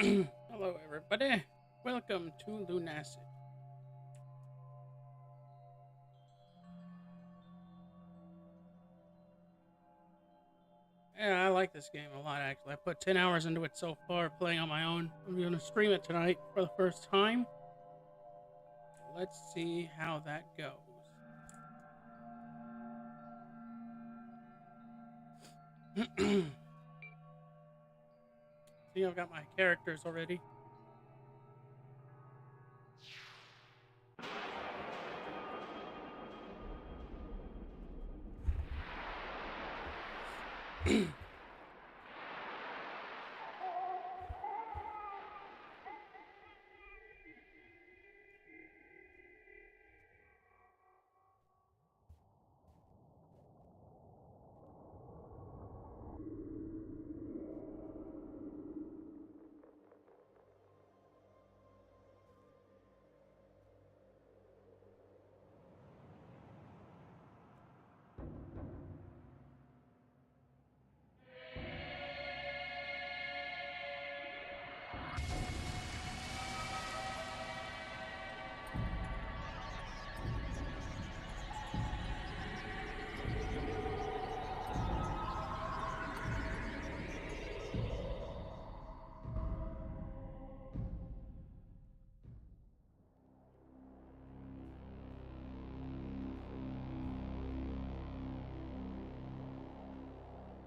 Hello, everybody. Welcome to Lunacid. Yeah, I like this game a lot, actually. I put 10 hours into it so far, playing on my own. I'm going to stream it tonight for the first time. Let's see how that goes. See, I've got my characters already.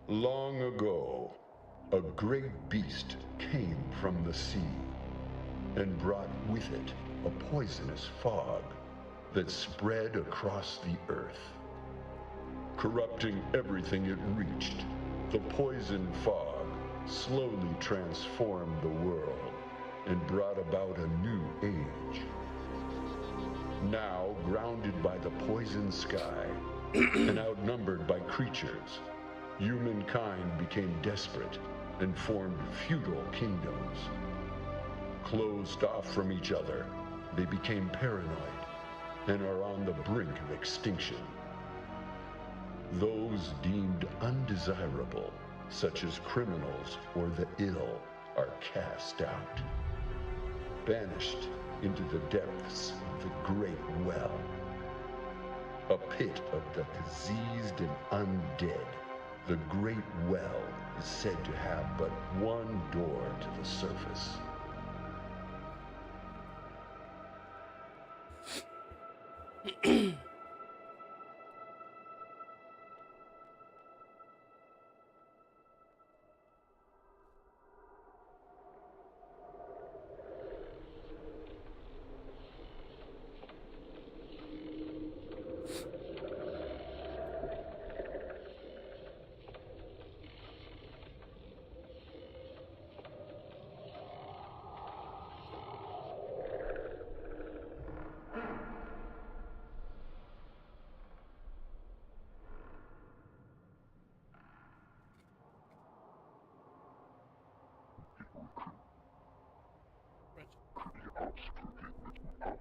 Long ago, a great beast came from the sea and brought with it a poisonous fog that spread across the earth. Corrupting everything it reached, the poison fog slowly transformed the world and brought about a new age. Now, grounded by the poison sky and outnumbered by creatures, humankind became desperate and formed feudal kingdoms. Closed off from each other, they became paranoid and are on the brink of extinction. Those deemed undesirable, such as criminals or the ill, are cast out, banished into the depths of the Great Well, a pit of the diseased and undead. The Great Well is said to have but one door to the surface.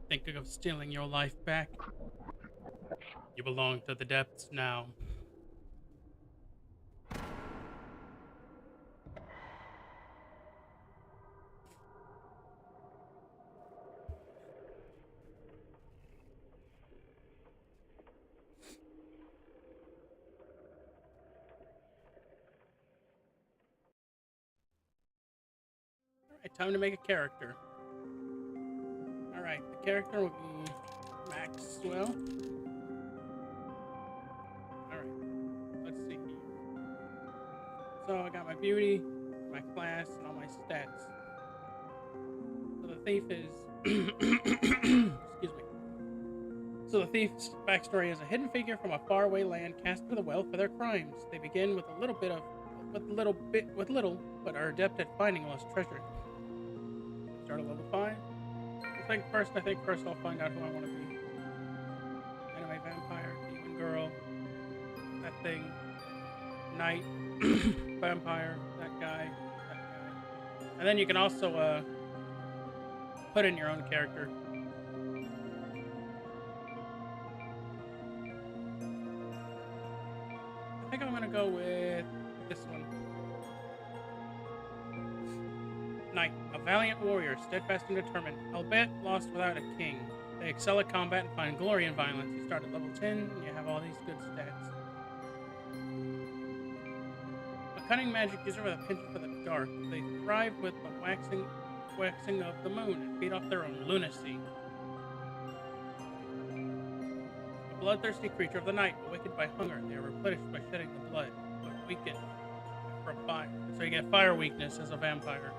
Thinking of stealing your life back? You belong to the depths now. Alright, time to make a character. Alright, the character will be Maxwell. Alright, let's see here. So I got my beauty, my class, and all my stats. So the thief is excuse me. So the thief's backstory is a hidden figure from a faraway land cast to the well for their crimes. They begin with little, but are adept at finding lost treasure. Start at level 5. I think first I'll find out who I want to be. Anime vampire, demon girl, that thing, knight, vampire, that guy. And then you can also put in your own character. I think I'm gonna go with this one. Knight, a valiant warrior, steadfast and determined, albeit lost without a king. They excel at combat and find glory in violence. You start at level 10, and you have all these good stats. A cunning magic user with a penchant for the dark. They thrive with the waxing of the moon and feed off their own lunacy. A bloodthirsty creature of the night, awakened by hunger. They are replenished by shedding the blood, but weakened from fire. So you get fire weakness as a vampire.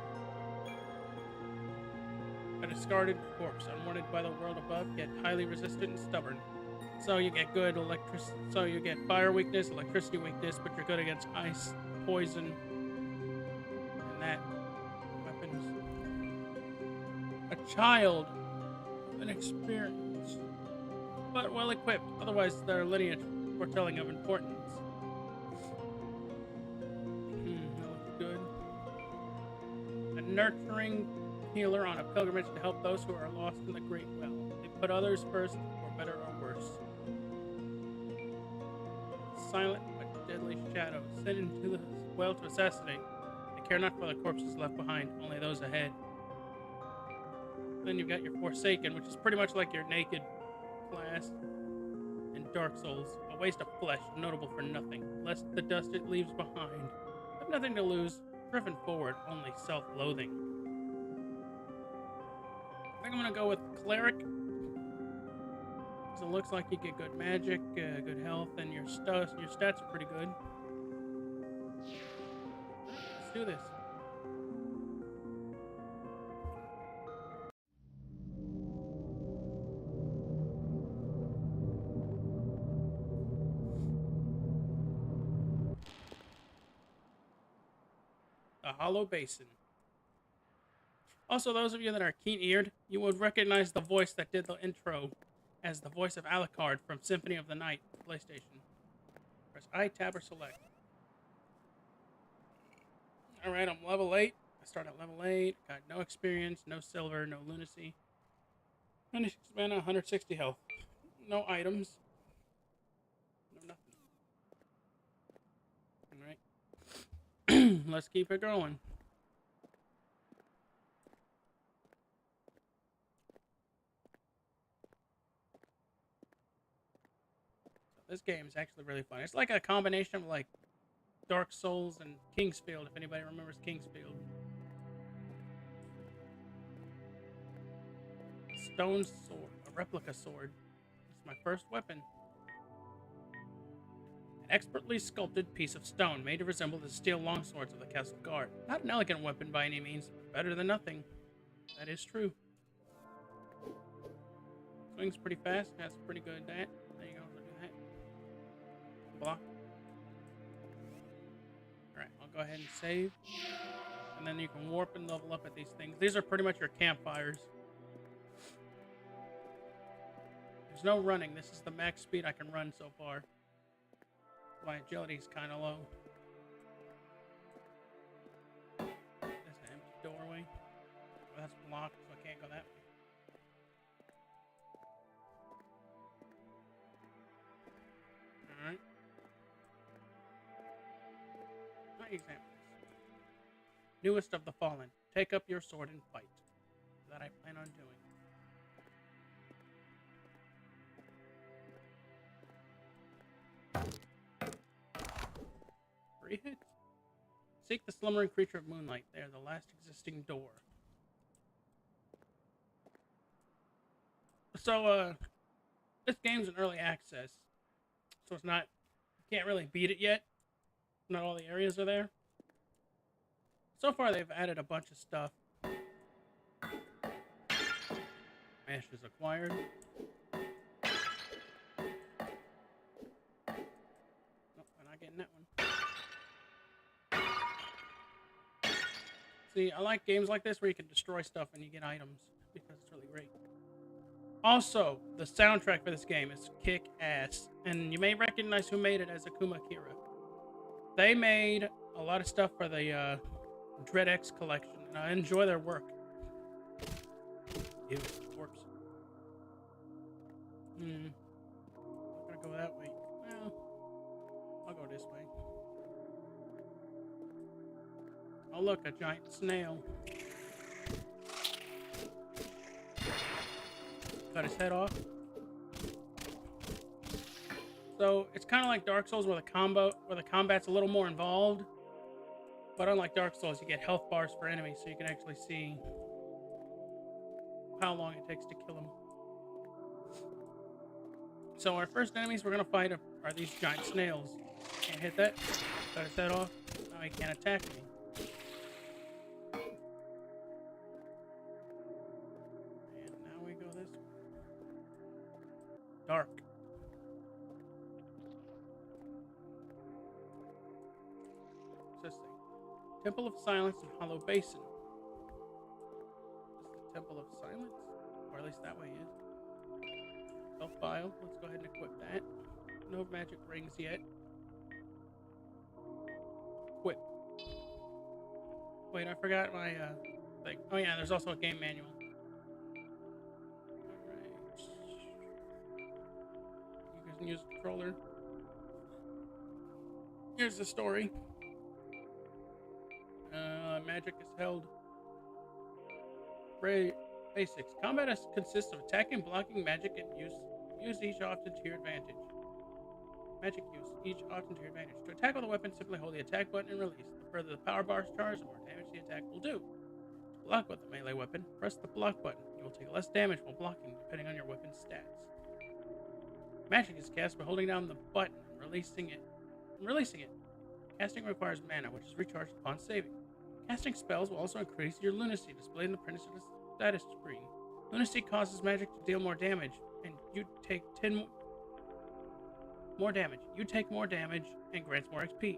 A discarded corpse, unwanted by the world above, yet highly resistant and stubborn. So you get good So you get fire weakness, electricity weakness, but you're good against ice, poison, and that weapons. A child, an experience, but well equipped. Otherwise, their lineage foretelling of importance. That looks good. A nurturing healer on a pilgrimage to help those who are lost in the great well. They put others first, for better or worse. Silent but deadly shadows sent into the well to assassinate. They care not for the corpses left behind, only those ahead. Then you've got your Forsaken, which is pretty much like your Naked class in Dark Souls. A waste of flesh, notable for nothing, lest the dust it leaves behind. Have nothing to lose, driven forward, only self-loathing. I think I'm gonna go with Cleric, because it looks like you get good magic, good health, and your stats are pretty good. Let's do this. A hollow basin. Also, those of you that are keen-eared, you would recognize the voice that did the intro as the voice of Alucard from Symphony of the Night, PlayStation. Press I, tab, or select. Alright, I'm level 8. I start at level 8. Got no experience, no silver, no lunacy. 96 mana, 160 health. No items. No nothing. Alright. Let's keep it going. This game is actually really fun. It's like a combination of like Dark Souls and Kingsfield, if anybody remembers Kingsfield. A stone sword, a replica sword. It's my first weapon. An expertly sculpted piece of stone made to resemble the steel longswords of the castle guard. Not an elegant weapon by any means, but better than nothing. That is true. Swings pretty fast, has pretty good that. There you go, look at that. Block. Alright, I'll go ahead and save. And then you can warp and level up at these things. These are pretty much your campfires. There's no running. This is the max speed I can run so far. My agility is kind of low. There's an empty doorway. Well, that's blocked, so I can't go that way. Alright. Not examples. Newest of the fallen. Take up your sword and fight. That I plan on doing. Three hits. Seek the slumbering creature of moonlight. They are the last existing door. So, this game's in early access. So it's not, you can't really beat it yet. Not all the areas are there. So far, they've added a bunch of stuff. Ash is acquired. Nope, we're not getting that one. See, I like games like this where you can destroy stuff and you get items, because it's really great. Also, the soundtrack for this game is kick-ass, and you may recognize who made it as Akuma Kira. They made a lot of stuff for the Dread X collection, and I enjoy their work. Ew, corpse. I'm gonna go that way. Well, I'll go this way. Oh look, a giant snail. cut his head off. So it's kind of like Dark Souls where the combat's a little more involved. But unlike Dark Souls, you get health bars for enemies, so you can actually see how long it takes to kill them. So our first enemies we're gonna fight are these giant snails. Can't hit that. Cut his head off. Now he can't attack me. And now we go this way. Dark. What's this thing? Temple of Silence and Hollow Basin. This is the Temple of Silence? Or at least that way is. Health vial. Let's go ahead and equip that. No magic rings yet. Equip. Wait, I forgot my thing. Oh yeah, there's also a game manual. Alright. You can use a controller. Here's the story. Magic is held. Basics. Combat consists of attacking, blocking, magic, and use. Use each often to your advantage. Magic use, each often to your advantage. To attack with a weapon, simply hold the attack button and release. The further the power bar is charged, the more damage the attack will do. To block with a melee weapon, press the block button. You will take less damage while blocking, depending on your weapon's stats. Magic is cast by holding down the button and releasing it. Casting requires mana, which is recharged upon saving. Casting spells will also increase your lunacy, displayed in the printed status screen. Lunacy causes magic to deal more damage, and you take 10 more damage. You take more damage and grants more XP.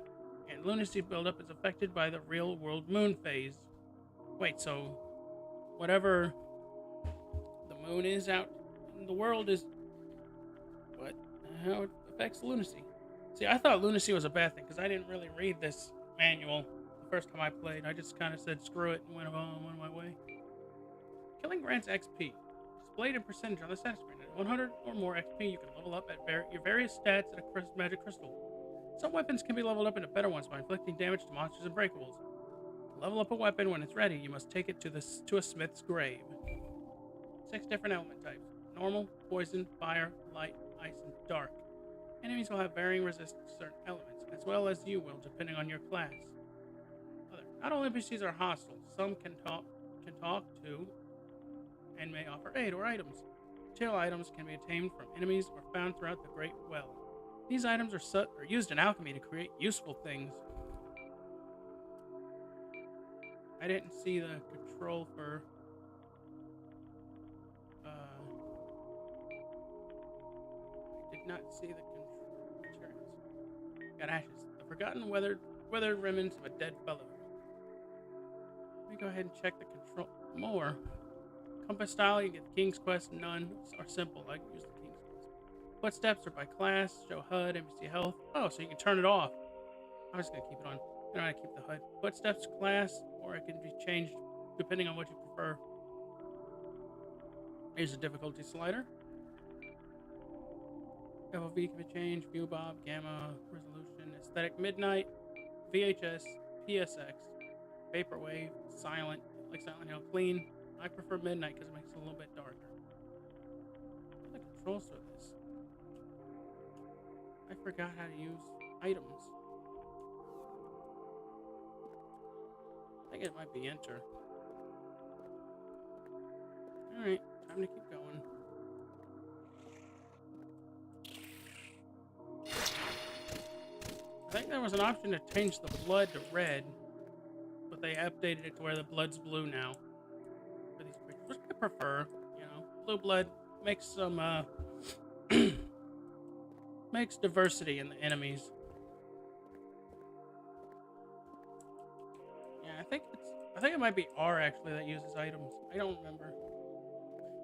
And lunacy buildup is affected by the real-world moon phase. Wait, so whatever the moon is out in the world is what? How it affects lunacy? See, I thought lunacy was a bad thing because I didn't really read this manual the first time I played. I just kind of said screw it and went my way. Killing grants XP. Displayed in percentage on the status screen. At 100 or more XP, you can level up at your various stats at a magic crystal. Some weapons can be leveled up into better ones by inflicting damage to monsters and breakables. To level up a weapon when it's ready, you must take it to a smith's grave. 6 different element types. Normal, poison, fire, light, ice, and dark. Enemies will have varying resistance to certain elements, as well as you will, depending on your class. Not all NPCs are hostile. Some can talk to and may offer aid or items. Tail items can be obtained from enemies or found throughout the Great Well. These items are used in alchemy to create useful things. I didn't see the control for I did not see the control materials. Got ashes. The forgotten weathered remnants of a dead fellow. Let me go ahead and check the control more. Compass style, you get the King's Quest. None are simple. I can use the King's Quest. Footsteps are by class. Show HUD, NPC health. Oh, so you can turn it off. I'm just gonna keep it on. I don't want to keep the HUD. Footsteps class, or it can be changed depending on what you prefer. Here's a difficulty slider. FOV can be changed. View Bob, Gamma, Resolution, Aesthetic, Midnight, VHS, PSX, Vaporwave, Silent, like Silent Hill, Clean. I prefer Midnight because it makes it a little bit darker. What are the controls for this? I forgot how to use items. I think it might be enter. Alright, time to keep going. I think there was an option to change the blood to red, but they updated it to where the blood's blue now. For these creatures, which I prefer, you know. Blue blood makes some, makes diversity in the enemies. Yeah, I think it might be R actually that uses items. I don't remember.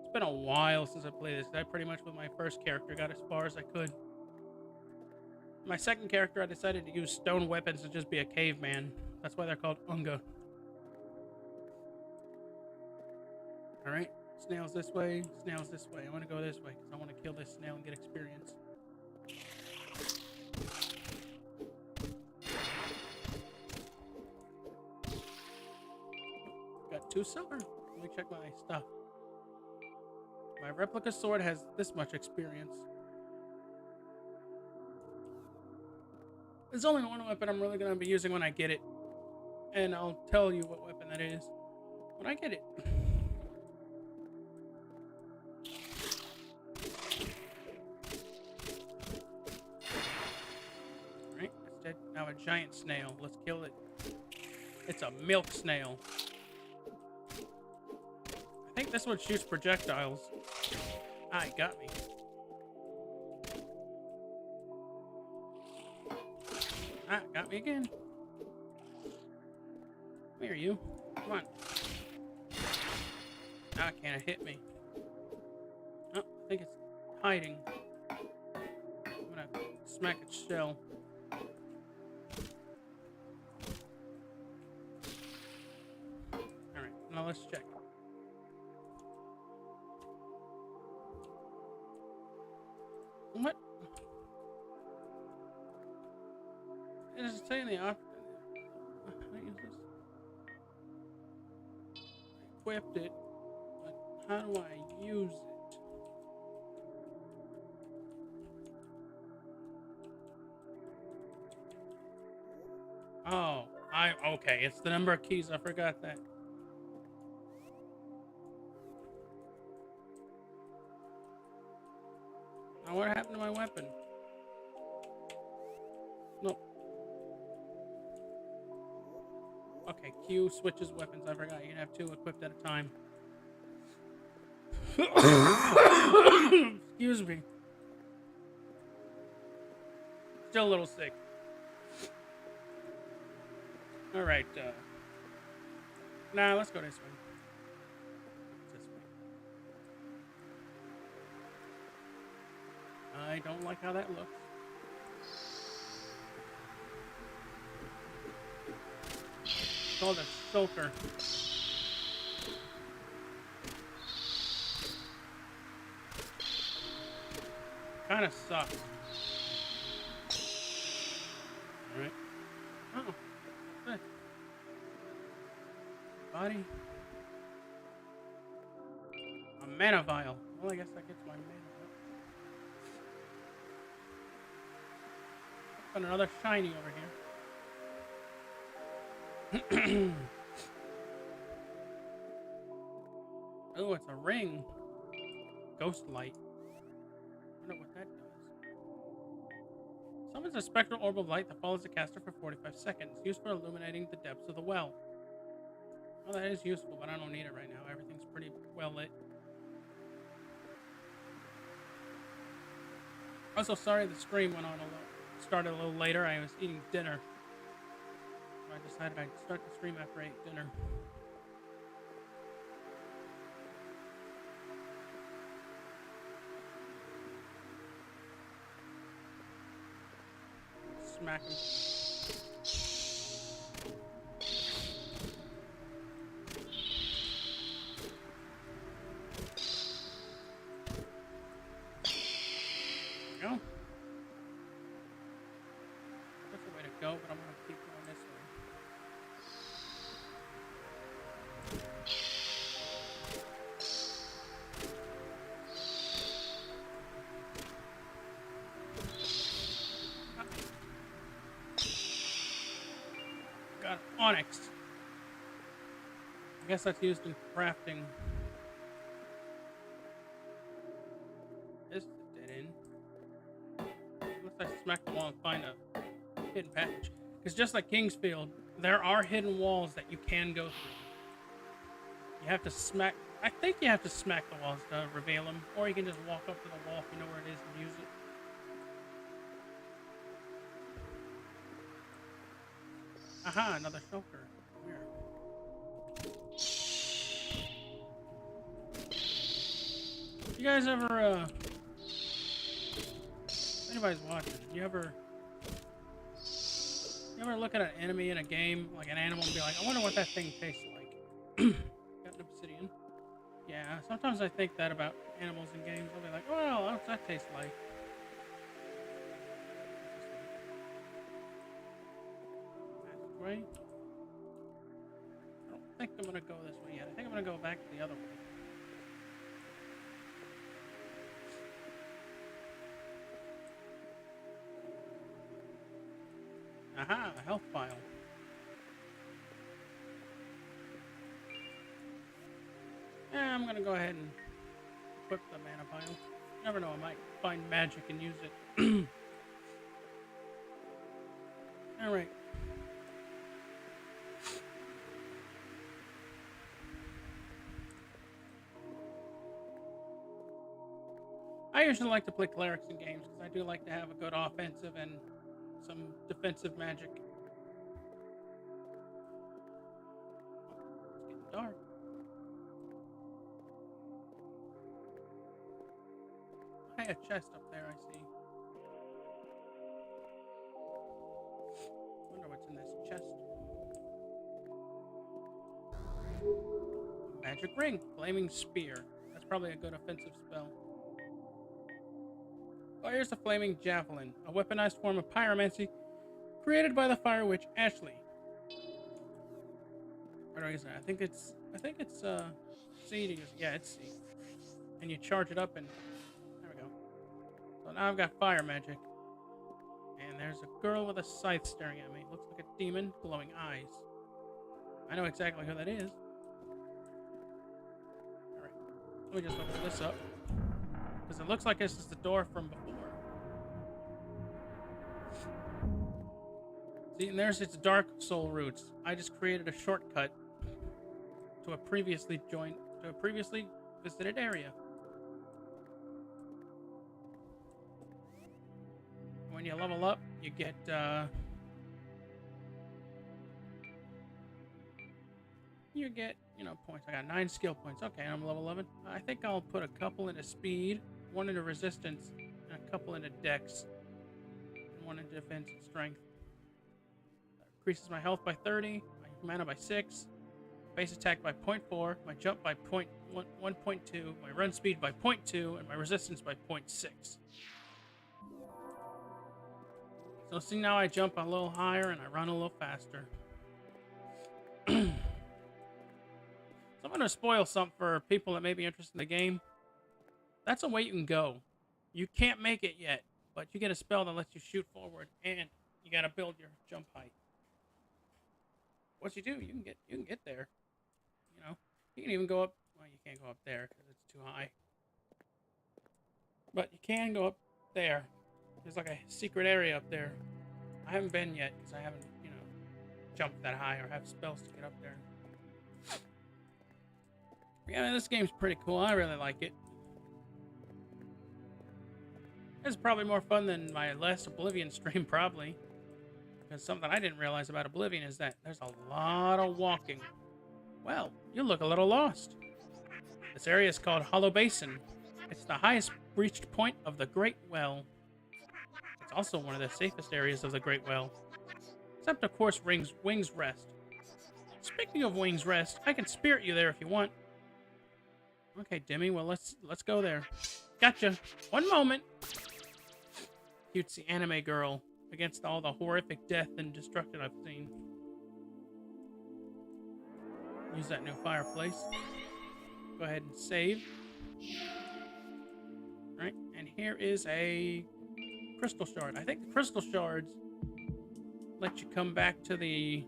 It's been a while since I played this. I pretty much with my first character got as far as I could. My second character, I decided to use stone weapons and just be a caveman. That's why they're called Unga. Alright, snails this way, snails this way. I want to go this way because I want to kill this snail and get experience. Got 2 silver. Let me check my stuff. My replica sword has this much experience. There's only one weapon I'm really going to be using when I get it. And I'll tell you what weapon that is when I get it. Alright, it's dead. Now a giant snail. Let's kill it. It's a milk snail. I think this one shoots projectiles. Ah, it got me. Ah, got me again. Come here, you. Come on. Ah, can't it hit me? Oh, I think it's hiding. I'm gonna smack its shell. Alright, now let's check. What? It doesn't say in the option. How do I use this? I equipped it, but how do I use it? Oh, okay. It's the number of keys. I forgot that. Now what happened to my weapon? Nope. Okay, Q switches weapons. I forgot you can have 2 equipped at a time. Excuse me. Still a little sick. Alright, nah, let's go this way. This way. I don't like how that looks. It's called a shulker. Kinda sucks. Alright. Oh. Good. Body. A mana vial. Well, I guess that gets my mana. Got another shiny over here. Oh, it's a ring. Ghost light. I wonder what that does. Summons a spectral orb of light that follows the caster for 45 seconds. Used for illuminating the depths of the well. Well, that is useful, but I don't need it right now. Everything's pretty well lit. Also, sorry the stream went on started a little later. I was eating dinner. So I decided I'd start the stream after I ate dinner. Smack him. Go. That's the way to go, but I'm gonna keep going this way. Got onyx. I guess that's used in crafting. This is a dead end. Unless I smack the wall and find a hidden passage. Because just like Kingsfield, there are hidden walls that you can go through. You have to smack... I think you have to smack the walls to reveal them. Or you can just walk up to the wall if you know where it is and use it. Aha, another shulker. Where? You guys ever, if anybody's watching, you ever look at an enemy in a game, like an animal, and be like, I wonder what that thing tastes like? Got an obsidian. Yeah, sometimes I think that about animals in games. I'll be like, well, what's that taste like? Way. I don't think I'm gonna go this way yet. I think I'm gonna go back the other way. Aha, a health file. Yeah, I'm gonna go ahead and equip the mana pile. Never know, I might find magic and use it. Alright. I usually like to play clerics in games because I do like to have a good offensive and some defensive magic. It's getting dark. Hey, a chest up there, I see. Wonder what's in this chest. Magic ring, flaming spear. That's probably a good offensive spell. Fires a flaming javelin, a weaponized form of pyromancy created by the fire witch Ashley. What is it? I think it's C to use. Yeah, it's C. And you charge it up and there we go. So now I've got fire magic. And there's a girl with a scythe staring at me. Looks like a demon, glowing eyes. I know exactly who that is. Alright. Let me just open this up. Because it looks like this is the door from before. See, and there's its Dark Soul roots. I just created a shortcut to a previously visited area. When you level up, you get points. I got 9 skill points. Okay, I'm level 11. I think I'll put a couple into speed, 1 into resistance, and a couple into dex, and 1 into defense and strength. Increases my health by 30, my mana by 6, base attack by 0.4, my jump by 1.2, my run speed by 0.2, and my resistance by 0.6. So see, now I jump a little higher and I run a little faster. So I'm going to spoil something for people that may be interested in the game. That's a way you can go. You can't make it yet, but you get a spell that lets you shoot forward, and you got to build your jump height. What you do, you can get there. You know, you can even go up. Well, you can't go up there because it's too high. But you can go up there. There's like a secret area up there. I haven't been yet because I haven't, jumped that high or have spells to get up there. Yeah, this game's pretty cool. I really like it. It's probably more fun than my last Oblivion stream, probably. Because something I didn't realize about Oblivion is that there's a lot of walking. Well, you look a little lost. This area is called Hollow Basin. It's the highest reached point of the Great Well. It's also one of the safest areas of the Great Well. Except, of course, Wings Rest. Speaking of Wings Rest, I can spirit you there if you want. Okay, Demi, well, let's go there. Gotcha. One moment. Cutesy anime girl against all the horrific death and destruction I've seen. Use that new fireplace. Go ahead and save. Alright, and here is a crystal shard. I think the crystal shards let you come back to the...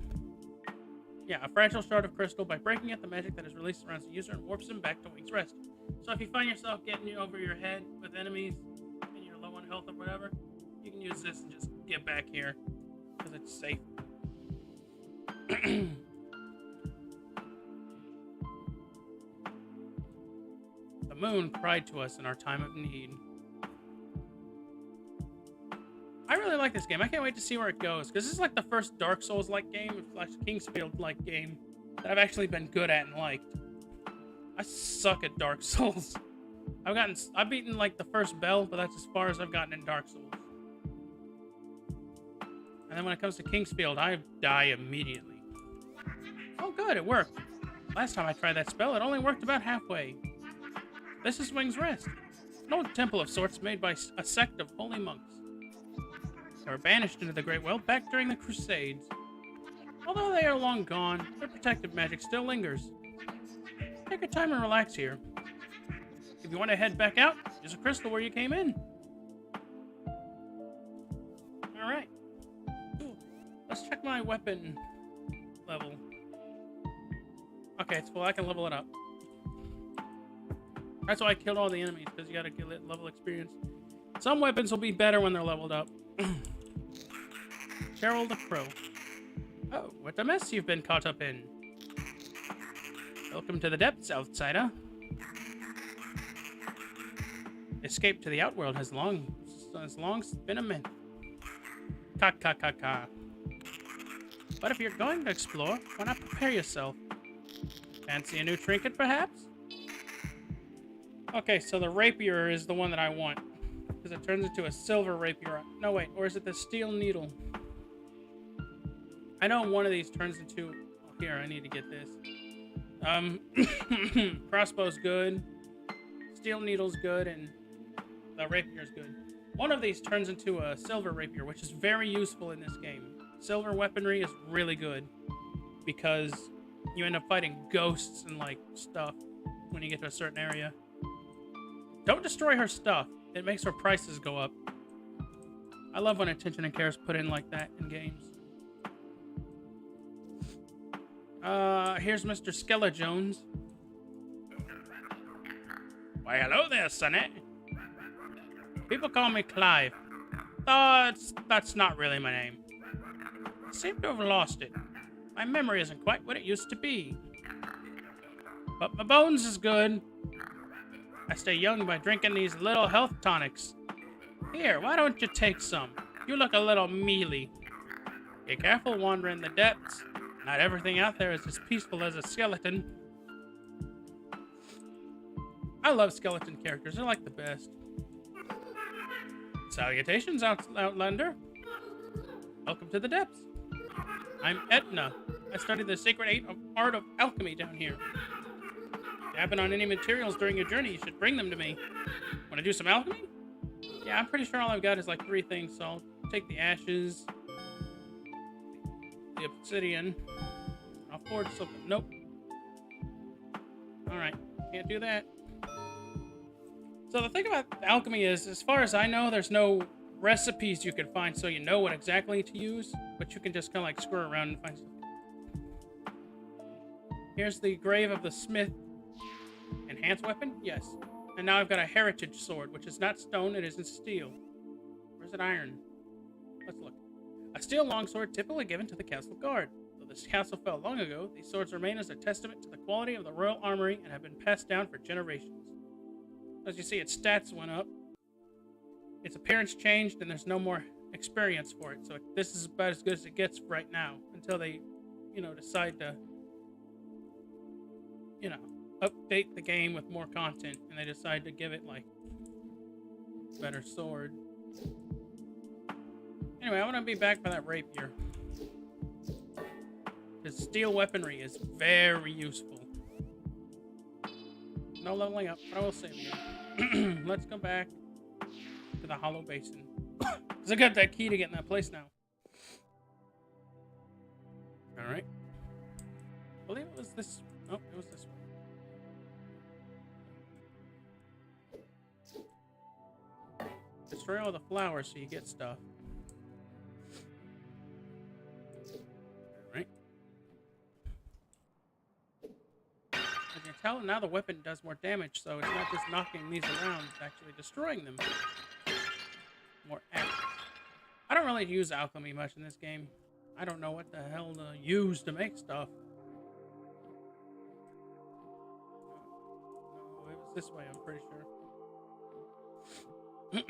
Yeah, a fragile shard of crystal. By breaking it, the magic that is released surrounds the user and warps them back to Wings Rest. So if you find yourself getting over your head with enemies and you're low on health or whatever, you can use this and just get back here because it's safe. The moon cried to us in our time of need. I really like this game. I can't wait to see where it goes because this is like the first Dark Souls-like game, slash Kingsfield-like game that I've actually been good at and liked. I suck at Dark Souls. I've beaten like the first bell, but that's as far as I've gotten in Dark Souls. And then when it comes to Kingsfield, I die immediately. Oh good, it worked. Last time I tried that spell, it only worked about halfway. This is Wings Rest, an old temple of sorts made by a sect of holy monks. They were banished into the Great Well back during the Crusades. Although they are long gone, their protective magic still lingers. Take your time and relax here. If you want to head back out, use a crystal where you came in. Alright. Cool. Let's check my weapon level. Okay, it's full. I can level it up. That's why I killed all the enemies, because you gotta kill it level experience. Some weapons will be better when they're leveled up. Cheryl the Crow. Oh, what a mess you've been caught up in. Welcome to the depths, outsider. Escape to the outworld has long been a myth. Ka ka ka ka. But if you're going to explore, why not prepare yourself? Fancy a new trinket, perhaps? Okay, so the rapier is the one that I want. Because it turns into a silver rapier. No, wait, or is it the steel needle? I know one of these turns into... Oh, here, I need to get this. Crossbow's good. Steel needle's good, and the rapier's good. One of these turns into a silver rapier, which is very useful in this game. Silver weaponry is really good. Because you end up fighting ghosts and, like, stuff when you get to a certain area. Don't destroy her stuff. It makes her prices go up. I love when attention and care is put in like that in games. Here's Mr. Skella Jones. Why, hello there, Sonny. People call me Clive. That's not really my name. I seem to have lost it. My memory isn't quite what it used to be. But my bones is good. I stay young by drinking these little health tonics. Here, why don't you take some? You look a little mealy. Be careful wandering the depths. Not everything out there is as peaceful as a skeleton. I love skeleton characters. They're like the best. Salutations, Outlander. Welcome to the depths. I'm Etna. I study the sacred art of alchemy down here. If you happen on any materials during your journey, you should bring them to me. Want to do some alchemy? Yeah, I'm pretty sure all I've got is like 3 things, so I'll take the ashes, the obsidian. I'll forge something. Nope. Alright, can't do that. So the thing about alchemy is, as far as I know, there's no recipes you can find so you know what exactly to use, but you can just kind of like screw around and find stuff. Here's the grave of the smith. Enhanced weapon? Yes. And now I've got a heritage sword, which is not stone, it isn't steel. Or is it iron? Let's look. A steel longsword typically given to the castle guard. Though this castle fell long ago, these swords remain as a testament to the quality of the royal armory and have been passed down for generations. As you see, its stats went up. Its appearance changed, and there's no more experience for it. So this is about as good as it gets right now, until they, decide to, update the game with more content, and they decide to give it, like, better sword. Anyway, I want to be back by that rapier. Because steel weaponry is very useful. No leveling up, but I will save you. Let's go back to the hollow basin. Because I got that key to get in that place now. Alright. I believe it was this... Oh, it was this one. Destroy all the flowers so you get stuff. Alright. As you can tell, now the weapon does more damage, so it's not just knocking these around, it's actually destroying them. More accurate. I don't really use alchemy much in this game. I don't know what the hell to use to make stuff. No, it was this way, I'm pretty sure. No,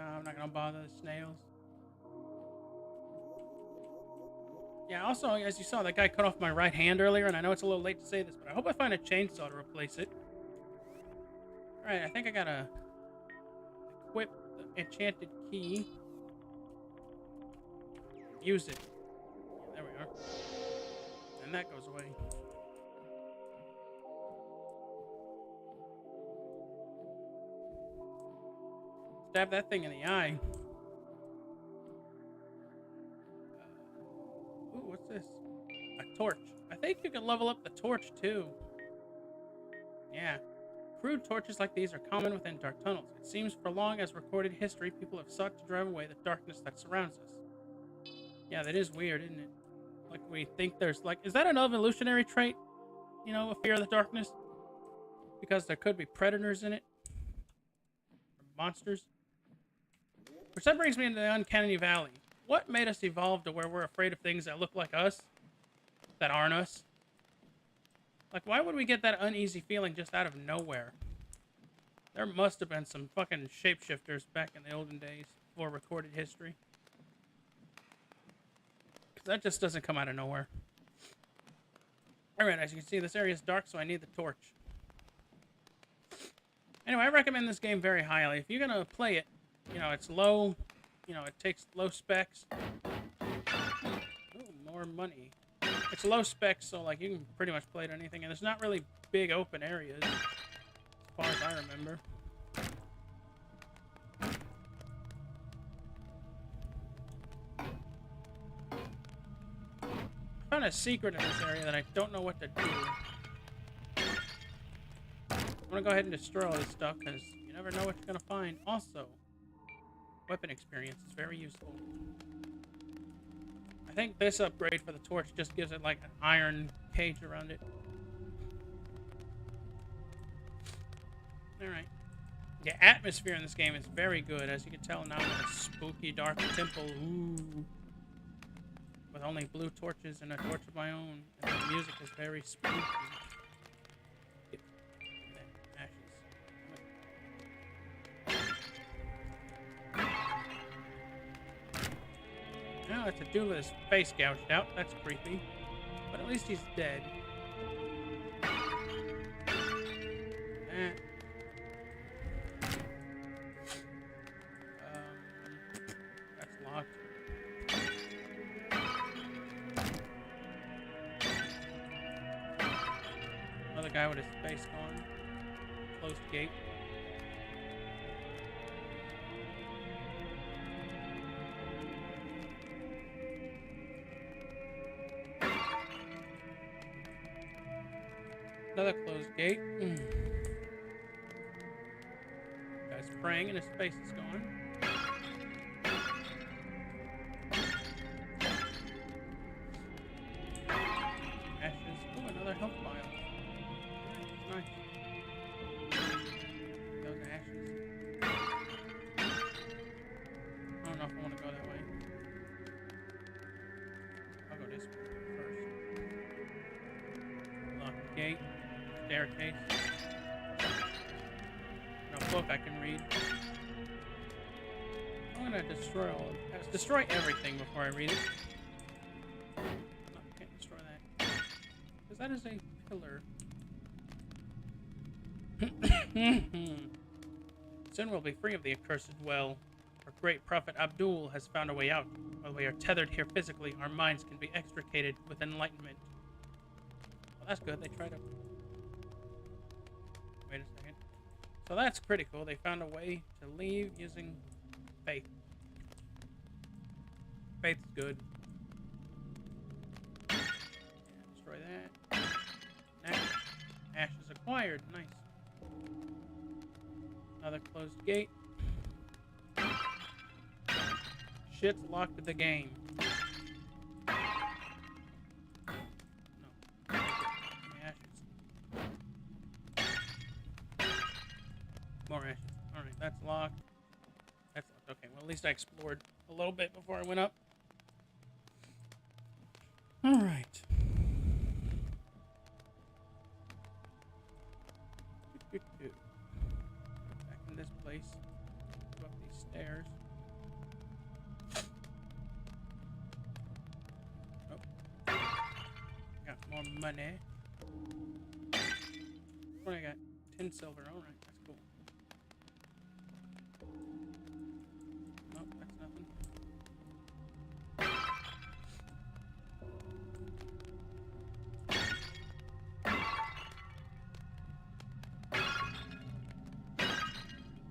I'm not gonna bother the snails. Yeah, also, as you saw, that guy cut off my right hand earlier, and I know it's a little late to say this, but I hope I find a chainsaw to replace it. Alright, I think I gotta equip the enchanted key. Use it. Yeah, there we are. And that goes away. Stab that thing in the eye. Ooh, what's this? A torch. I think you can level up the torch too. Yeah. Crude torches like these are common within dark tunnels. It seems for long as recorded history, people have sought to drive away the darkness that surrounds us. Yeah, that is weird, isn't it? Like, we think there's, like... Is that an evolutionary trait? You know, a fear of the darkness? Because there could be predators in it? Or monsters? Which that brings me into the Uncanny Valley. What made us evolve to where we're afraid of things that look like us? That aren't us? Like, why would we get that uneasy feeling just out of nowhere? There must have been some fucking shapeshifters back in the olden days before recorded history. Because that just doesn't come out of nowhere. Alright, as you can see, this area is dark, so I need the torch. Anyway, I recommend this game very highly. If you're going to play it, you know, it's low. You know, it takes low specs. Ooh, more money. It's low specs, so, like, you can pretty much play it on anything. And there's not really big open areas, as far as I remember. I found a secret in this area that I don't know what to do. I'm gonna go ahead and destroy all this stuff, because you never know what you're gonna find. Also, weapon experience is very useful. I think this upgrade for the torch just gives it like an iron cage around it. Alright. The atmosphere in this game is very good. As you can tell now, in a spooky dark temple. Ooh. With only blue torches and a torch of my own. And the music is very spooky. Now it's a dude with his face gouged out. That's creepy. But at least he's dead. That's locked. Another guy with his face gone. Closed gate. Another closed gate. Guy's praying and his face is gone. Ashes. Ooh, another health vial. Nice. Those ashes. I don't know if I want to go that way. I'll go this way first. Locked gate. Staircase. No book I can read. I'm gonna destroy all of it. Destroy everything before I read it. No, can't destroy that. Because that is a pillar. Soon we'll be free of the accursed well. Our great prophet Abdul has found a way out. While we are tethered here physically, our minds can be extricated with enlightenment. Well, that's good. They try to... Wait a second. So that's pretty cool. They found a way to leave using faith. Faith's good. Yeah, destroy that. Next. Ashes acquired. Nice. Another closed gate. Shit's locked to the game. More ashes. Alright, that's locked. That's locked. Okay, well, at least I explored a little bit before I went up. Alright. Back in this place. Go up these stairs. Oh. Got more money. What I got? 10 silver. Alright. Nope, that's nothing.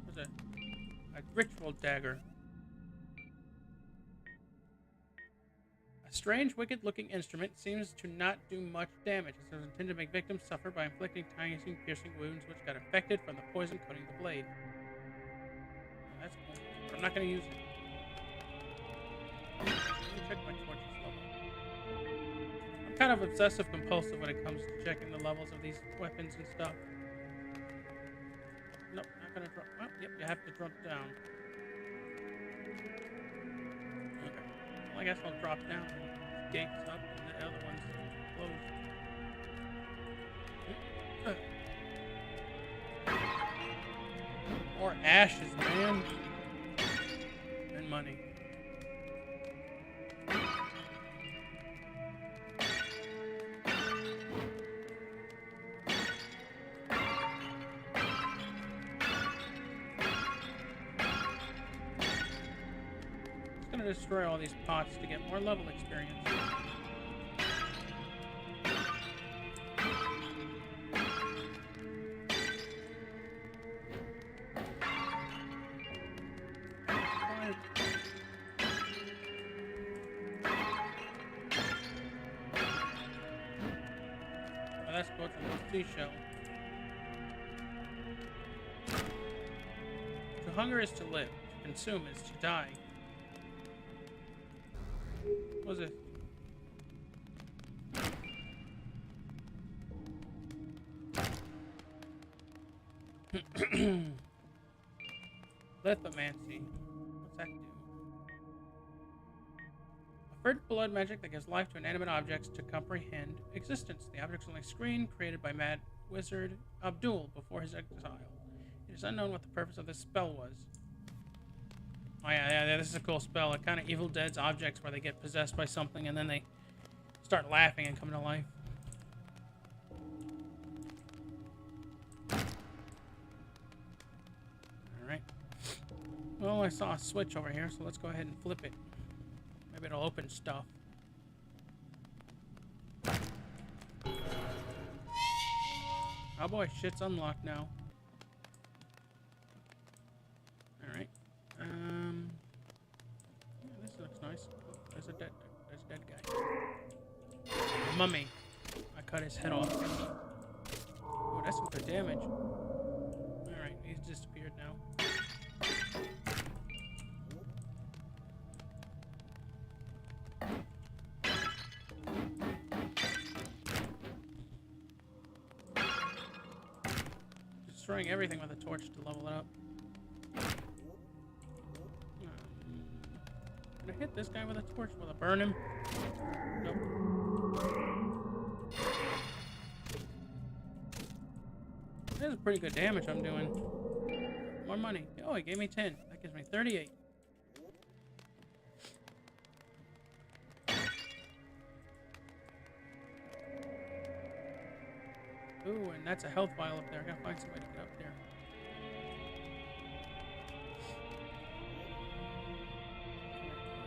What's that? A ritual dagger. A A strange, wicked-looking instrument seems to not do much damage. It was intended to make victims suffer by inflicting tiny, piercing wounds which got infected from the poison coating the blade. Oh, that's cool. But I'm not going to use it. Let me check my torches level. I'm kind of obsessive-compulsive when it comes to checking the levels of these weapons and stuff. Nope, not going to drop. Oh, yep, you have to drop down. Okay. Well, I guess I'll drop down. Gates up and the other one's closed. More ashes, man. And money. Just gonna destroy all these pots to get more level experience. Let's go to the seashell. To hunger is to live. To consume is to die. What was it? Lithomancy. What's that do? A third blood magic that gives life to inanimate objects to comprehend existence. The object's only screen created by mad wizard Abdul before his exile. It is unknown what the purpose of this spell was. Oh yeah, this is a cool spell. It kind of Evil Dead's objects where they get possessed by something and then they start laughing and come to life. Alright. Well, I saw a switch over here, so let's go ahead and flip it. Maybe it'll open stuff. Oh boy, shit's unlocked now. Alright. Yeah, this looks nice. Oh, there's a dead guy. A mummy. I cut his head off. Oh, that's some good damage. Alright, he's disappeared now. Destroying everything with a torch to level it up. Can I hit this guy with a torch? Will it burn him? Nope. This is pretty good damage I'm doing. More money. Oh, he gave me 10. That gives me 38. Ooh, and that's a health vial up there. I gotta find somebody to get up there.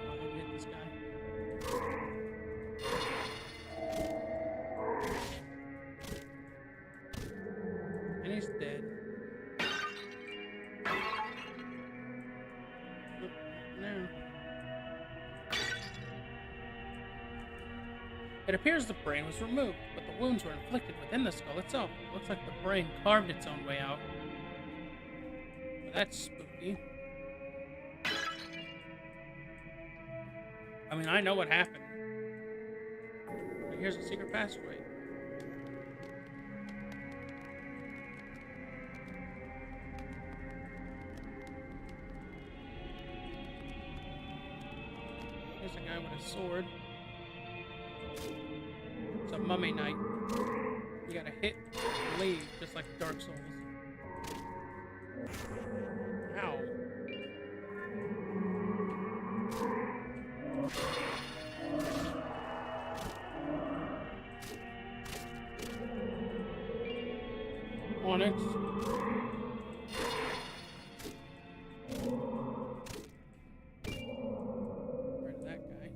I'll hit this guy. And he's dead. Oop, no. It appears the brain was removed, but the wounds were inflicted within the skull itself. It looks like the brain carved its own way out. Well, that's spooky. I mean, I know what happened. But here's a secret passageway. There's a guy with a sword. It's a mummy knight. You gotta hit and leave, just like Dark Souls. Ow. Onyx. Where's that guy?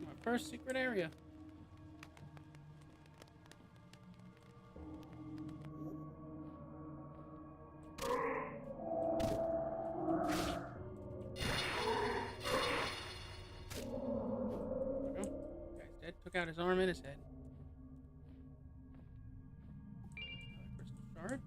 My first secret area. out his arm and his head. Crystal shard.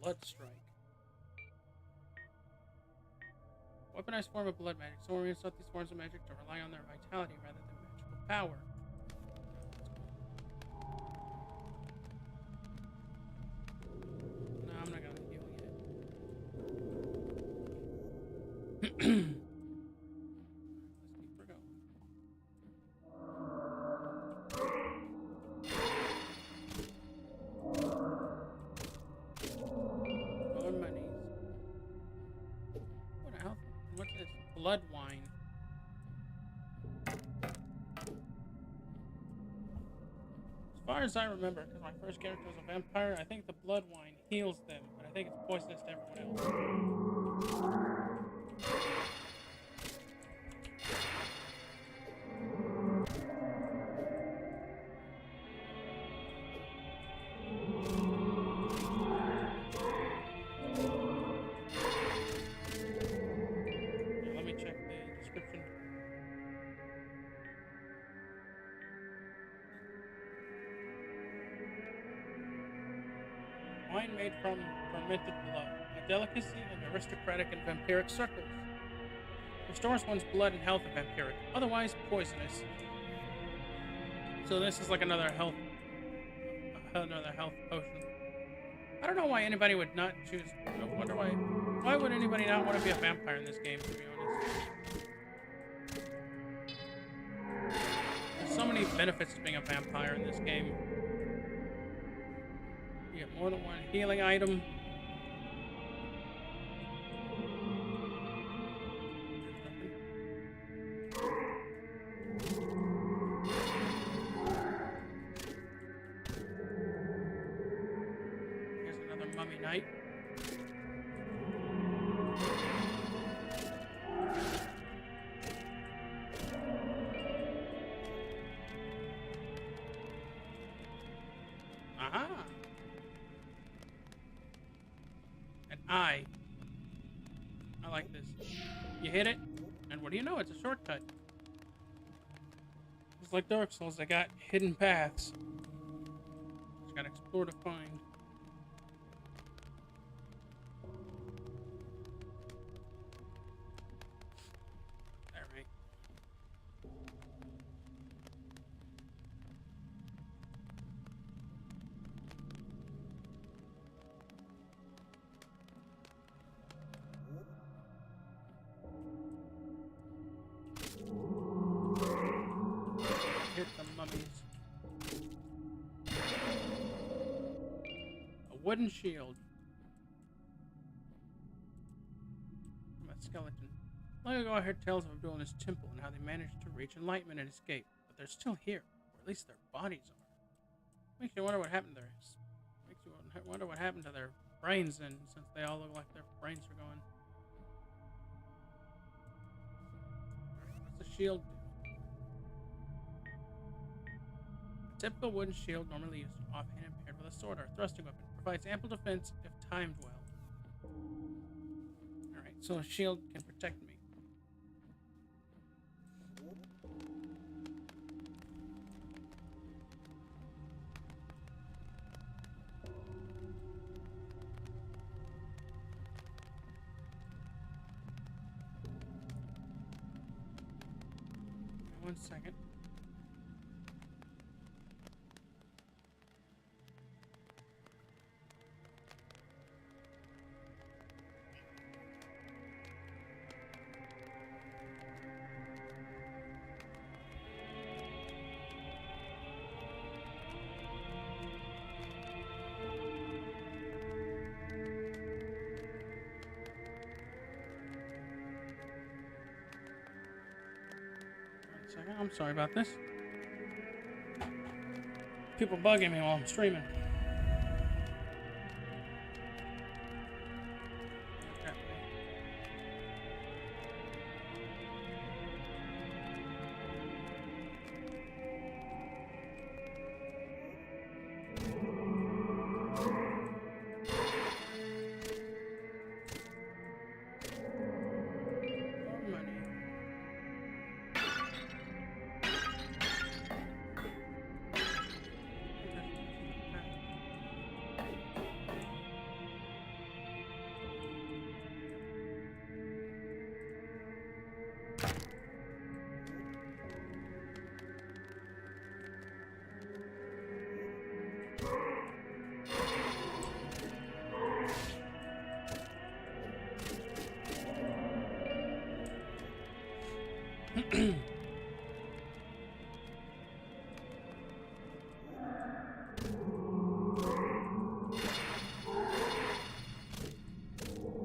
Blood strike. Weaponized form of blood magic. Some Marines thought these forms of magic to rely on their vitality rather than magical power. No, I'm not gonna heal yet. Let's keep her going. What's this? Blood wine. As far as I remember, because my first character was a vampire, I think the blood wine heals them, but I think it's poisonous to everyone else. Wine made from fermented blood, a delicacy in aristocratic and vampiric circles. Restores one's blood and health if vampiric, otherwise poisonous. So this is like another health potion. I don't know why anybody would not choose. I wonder why would anybody not want to be a vampire in this game, to be honest. There's so many benefits to being a vampire in this game. You get more than one healing item. Here's another mummy knight. Aha! I like this. You hit it, and what do you know? It's a shortcut. It's like Dark Souls, they got hidden paths. Just gotta explore to find. Alright. Hit the mummies. A wooden shield. From a skeleton. Long ago I heard tales of Abdullah temple and how they managed to reach enlightenment and escape, but they're still here, or at least their bodies are. Makes you wonder what happened to their wonder what happened to their brains then, since they all look like their brains are gone. Alright, what's the shield do? A typical wooden shield, normally used offhand and paired with a sword or a thrusting weapon, provides ample defense if timed well. Alright, so a shield can protect me. One second. I'm sorry about this. people bugging me while I'm streaming.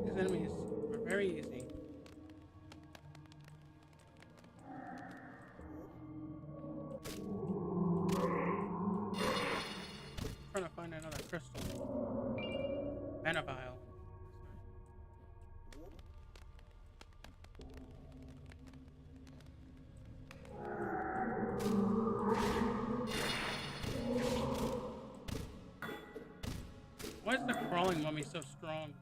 These enemies are very easy. Trying to find another crystal. Manavile. Why is the crawling mummy so strong?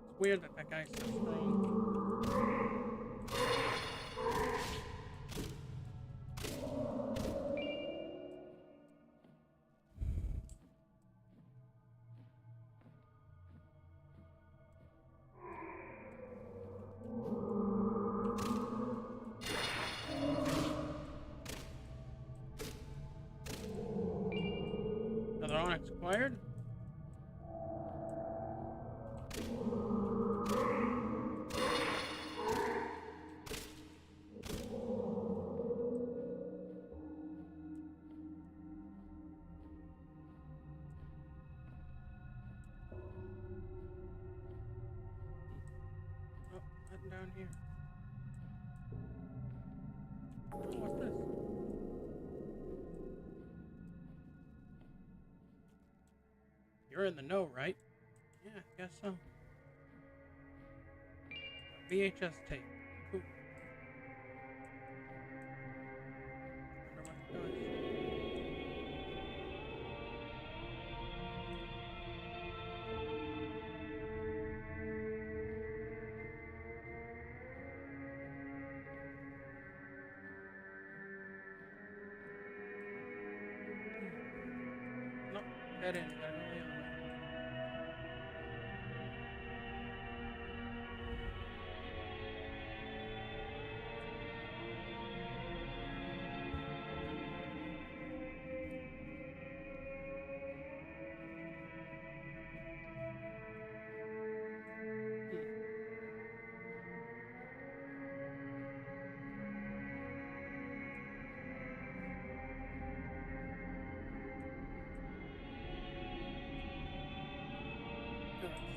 It's weird that guy's so strong. Another onyx acquired. Oh, nothing down here. Oh, what's this? You're in the know, right? Yeah, I guess so. VHS tape. Ooh. Wonder what it does. Nope, dead end. Gotta go the other way.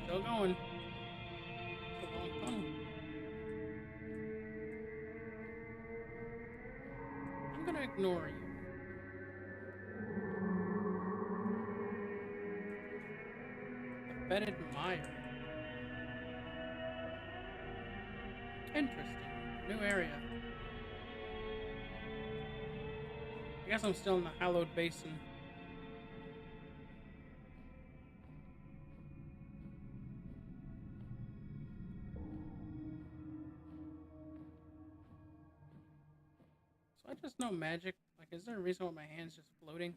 Still going. It's a long tunnel. I'm gonna ignore you. The bedded mire. Interesting. New area. I guess I'm still in the hallowed basin. So I just know magic. Like, is there a reason why my hand's just floating?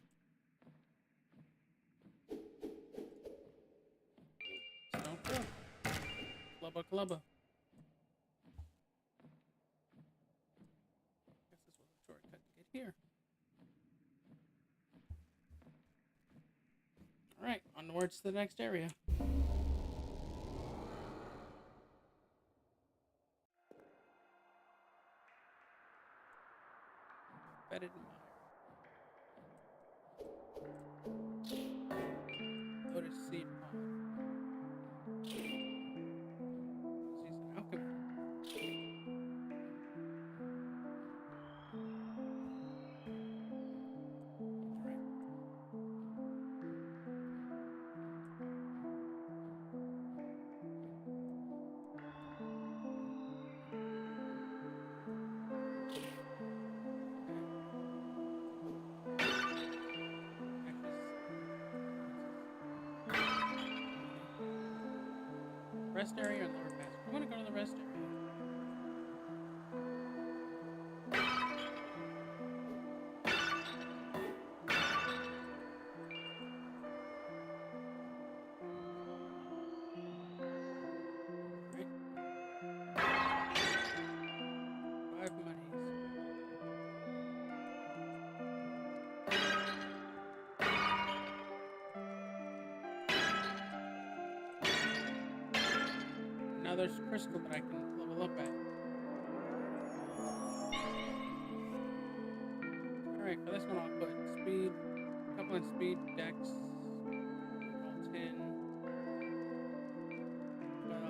Stone club. Clubba clubba. Guess this was a shortcut to get here. Alright, onwards to the next area. Bedded mire. Lotus seed pod. rest area or the river passage? I want to go to the rest area. Right. 5 monies. Now there's crystal that I can level up at. Alright, for this one I'll put speed, a couple in speed, dex, all 10, 12, 11.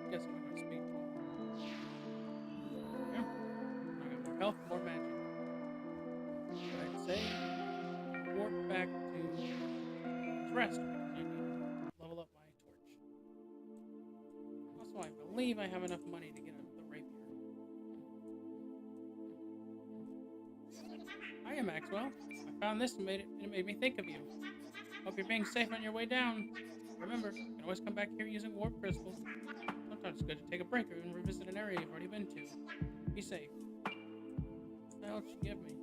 I guess I'm going to speed 12. Yeah. I got more health, more magic. So I'd say warp back to rest because I need to level up my torch. Also, I believe I have enough money to get the rapier. Hiya, Maxwell. I found this and it made me think of you. Hope you're being safe on your way down. Remember, you can always come back here using warp crystals. Sometimes it's good to take a break or even revisit an area you've already been to. Be safe. What the hell did she give me?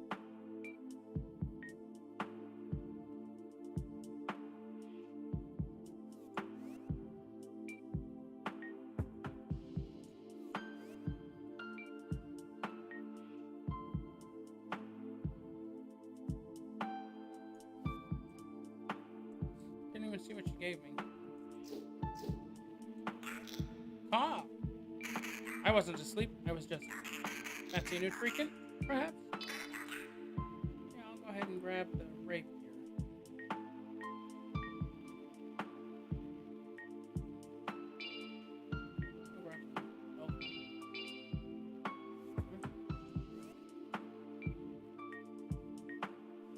Didn't even see what she gave me. Ah! I wasn't asleep. I was just fancy new freaking, perhaps? Yeah, I'll go ahead and grab the rapier. I'll grab some health.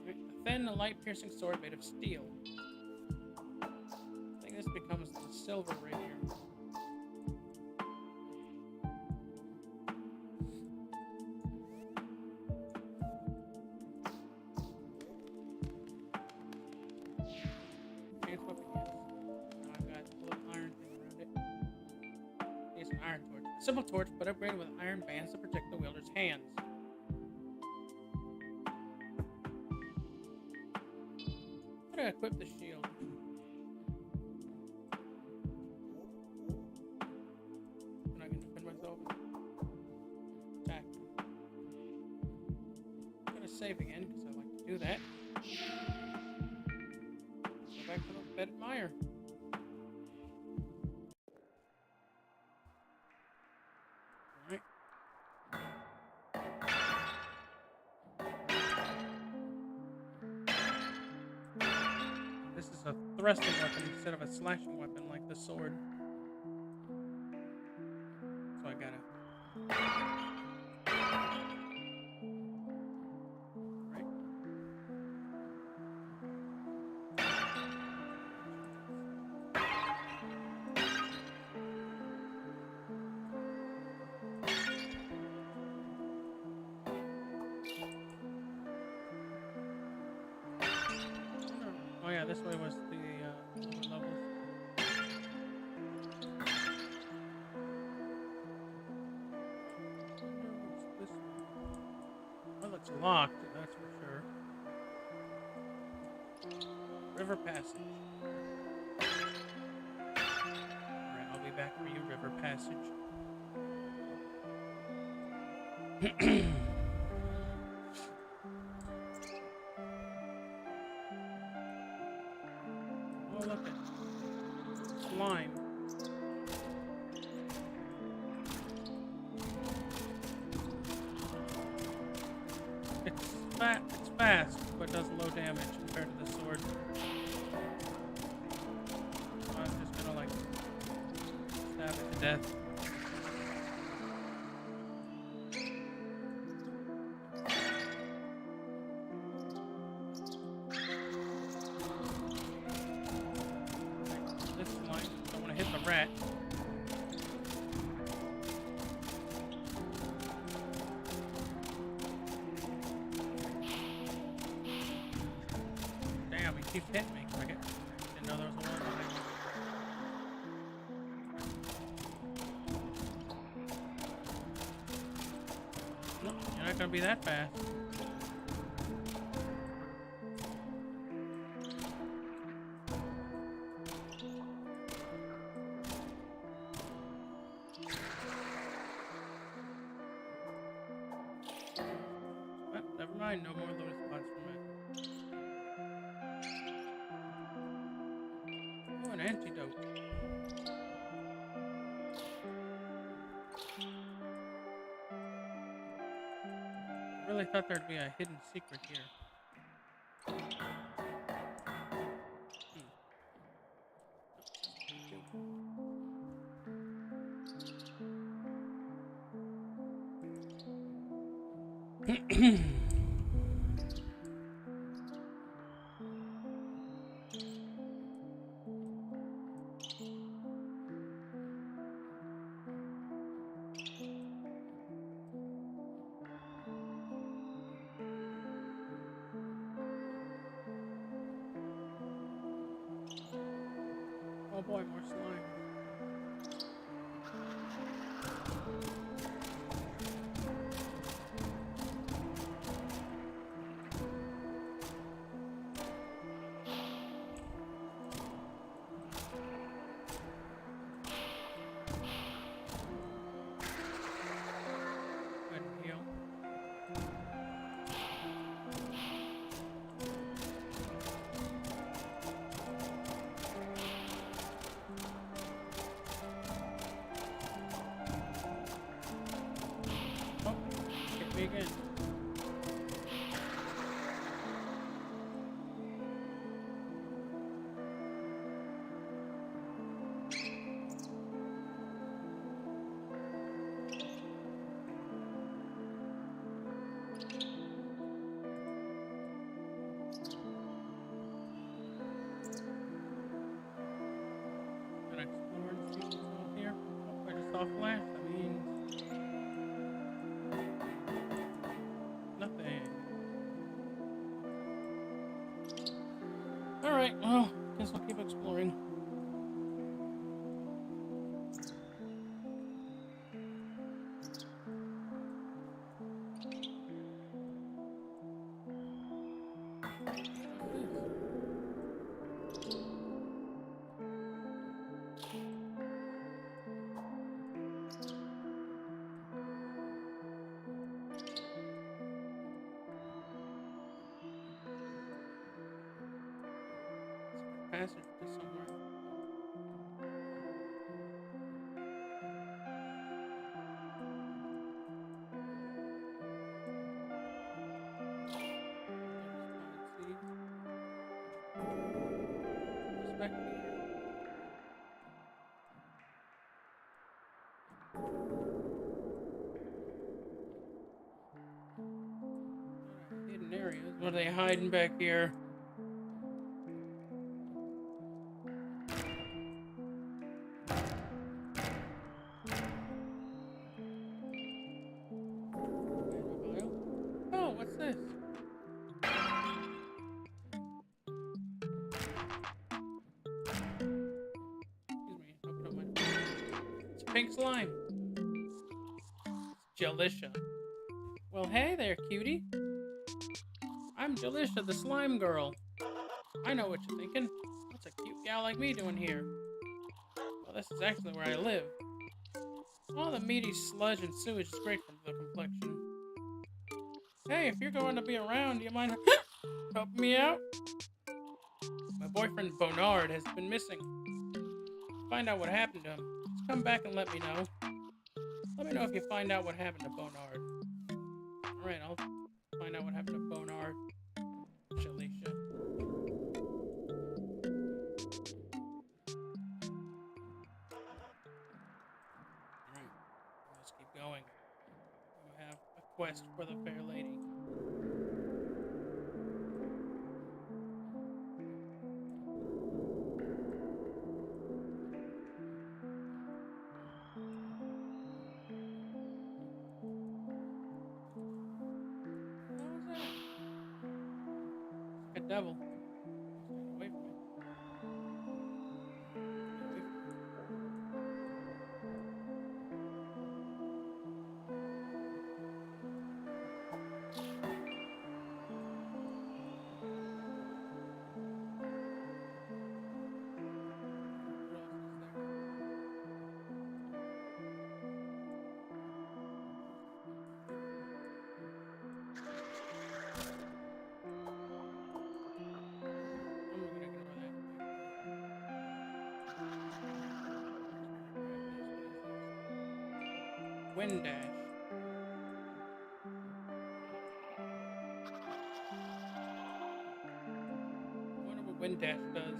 Alright, a thin and light-piercing sword made of steel. I think this becomes the silver rapier. Chance weapon, yes. Now I've got a little iron thing around it. It's an iron torch. A simple torch, but upgraded with iron bands to protect the wielder's hands. I'm gonna equip the shield. And I can defend myself. Attack. I'm gonna save again because I like to do that. Go back to the bedded mire. Alright. This is a thrusting weapon instead of a slashing weapon like the sword. So I gotta. Right. Oh yeah, this way was the lower levels. This way. Well, it's locked, that's for sure. River passage. Alright, I'll be back for you, river passage. Oh, look at slime. It's fast, but does low damage compared to the sword. So I'm just gonna like stab it to death. This slime, don't want to hit the rat. Damn, he keeps hitting me. I didn't know there was a one. No, you're not gonna be that fast. Well, never mind, no more loading spots for me. Oh, an antidote. I really thought there'd be a hidden secret here. Oh boy, more slime. Good heal. Oh, hit me again. Gonna explore and see what's out here. Oh, I just saw a flash. That means nothing. Alright, well, guess I'll keep exploring. Passage to somewhere. Back here. Hidden areas. What are they hiding back here? Oh, what's this? Excuse me. Open up my. It's pink slime. It's Jalisha. Well, hey there, cutie. I'm Jalisha, the slime girl. I know what you're thinking. What's a cute gal like me doing here? Well, this is actually where I live. All the meaty sludge and sewage is great for the complexion. Hey, if you're going to be around, do you mind helping me out? My boyfriend Bonard has been missing. Find out what happened to him. Just come back and let me know. Let me know if you find out what happened to Bonard. Alright, I'll find out what happened to Bonard. Jalisha. Alright, let's keep going. You have a quest for the fair lady. A devil. Stay away from it. Stay away from it. wind dash. I wonder what wind dash does.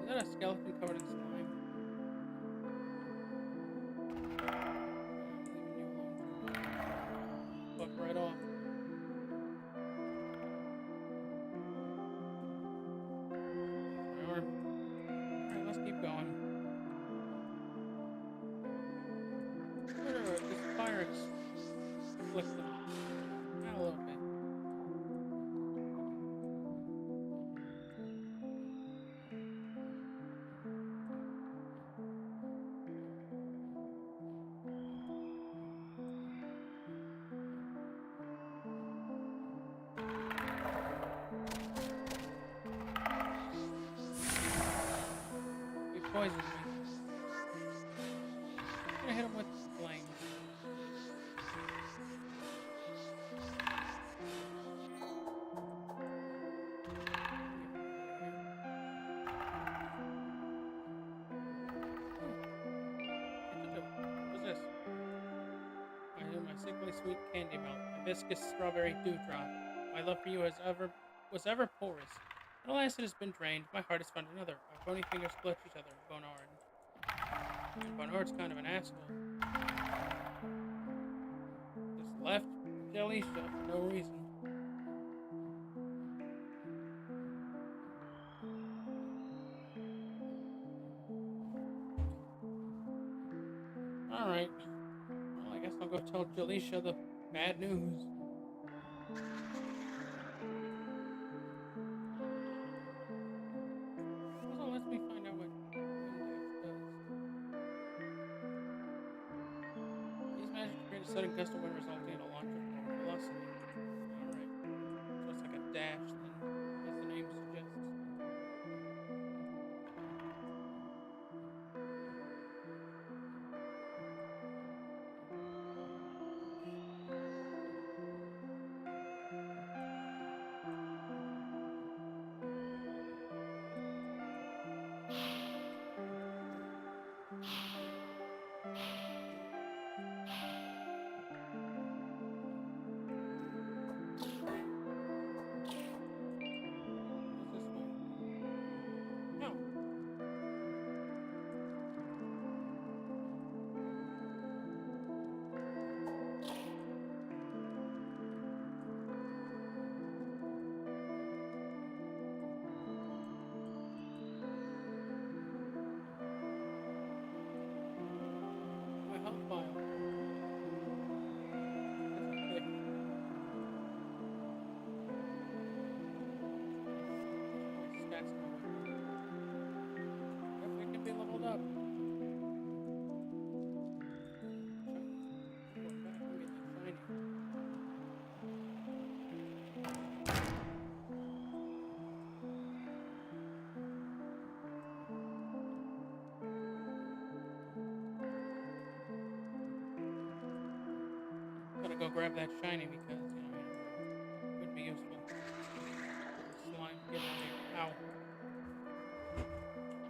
Is that a skeleton covered in slime? Fuck right off. Alright, let's keep going. This fire flicked them out a little bit. He poisoned me. I'm gonna hit him with flames. What's this? My sickly sweet candy melt, my viscous strawberry dewdrop. My love for you was ever porous. But alas, it has been drained. My heart has found another. Our bony fingers clutch each other. Bonard. And Bonard's kind of an asshole. Just left Jelly for no reason. Alright. Well, I guess I'll go tell Jaleisha the bad news. Also, lets me find out what Windex does. These magic create a sudden gust of wind resulting in a launch of forward velocity. Alright. So it's like a dash then, as the name suggests. Gotta go grab that shiny because, it could be useful. Slime, get in there. Ow.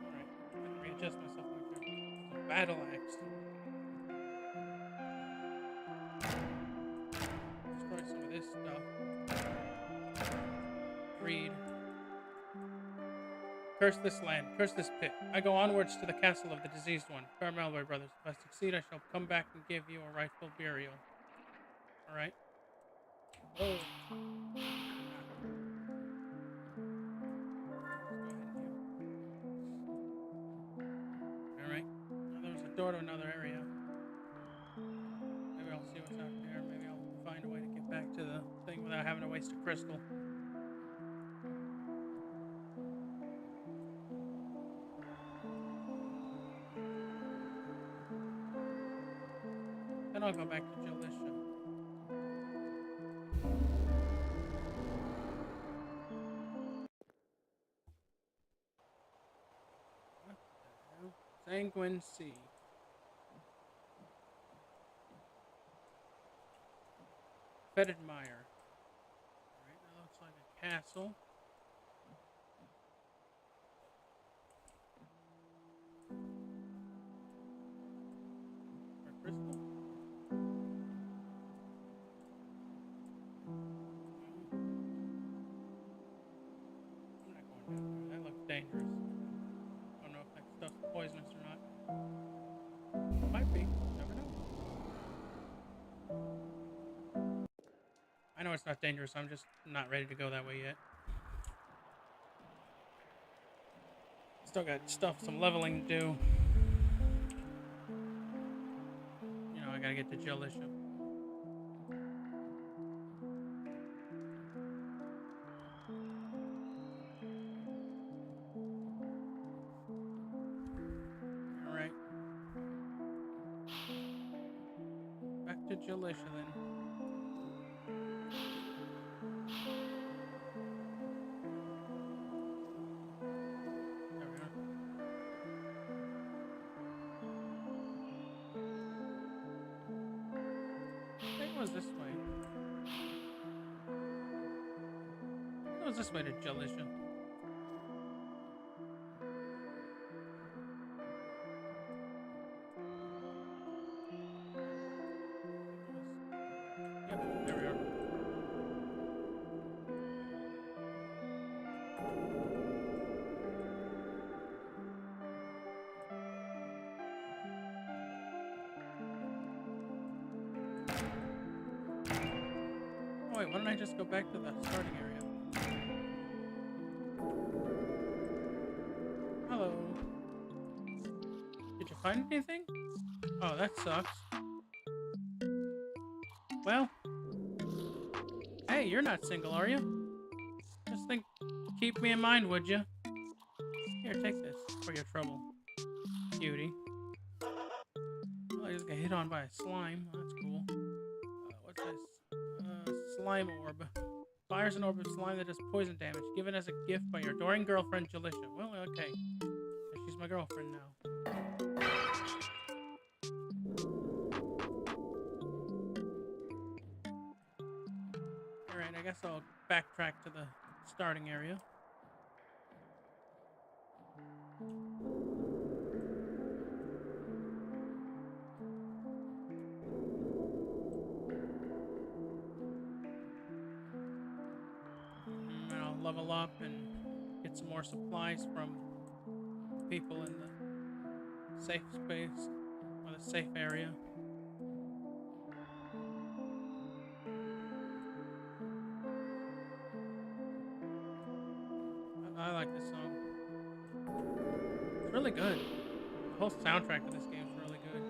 Alright, gotta readjust myself my turn. It's a battle axe. Destroy some of this stuff. Read. Curse this land, curse this pit. I go onwards to the castle of the diseased one, Carmelway brothers. If I succeed, I shall come back and give you a rightful burial. Alright. Oh. Alright. Now there's a door to another area. Maybe I'll see what's out there. Maybe I'll find a way to get back to the thing without having to waste a crystal. Then I'll go back to Jaleisha. What the hell? Sanguine Sea. Fetid Mire. Alright, that looks like a castle. Or crystal? I'm not going down there. That looks dangerous. I don't know if that stuff's poisonous or not. Might be. Never know. I know it's not dangerous. I'm just not ready to go that way yet. Still got some leveling to do. You know, I gotta get to Jalisha. Alright. Back to Jalisha then. There we are. I think it was this way. It was this way to Jalisha. Yep, there we are. Oh wait, why don't I just go back to the starting area? Hello. Did you find anything? Oh, that sucks. Well, hey, you're not single, are you? Just keep me in mind, would you? Here, take this for your trouble, cutie. Well, I just got hit on by a slime. That's cool. What's this? Slime orb. Fires an orb of slime that does poison damage, given as a gift by your adoring girlfriend, Jalisha. Well, okay. She's my girlfriend now. Alright, I guess I'll backtrack to the starting area. And I'll level up and get some more supplies from people in the safe space, or the safe area. I like this song. It's really good. The whole soundtrack of this game is really good.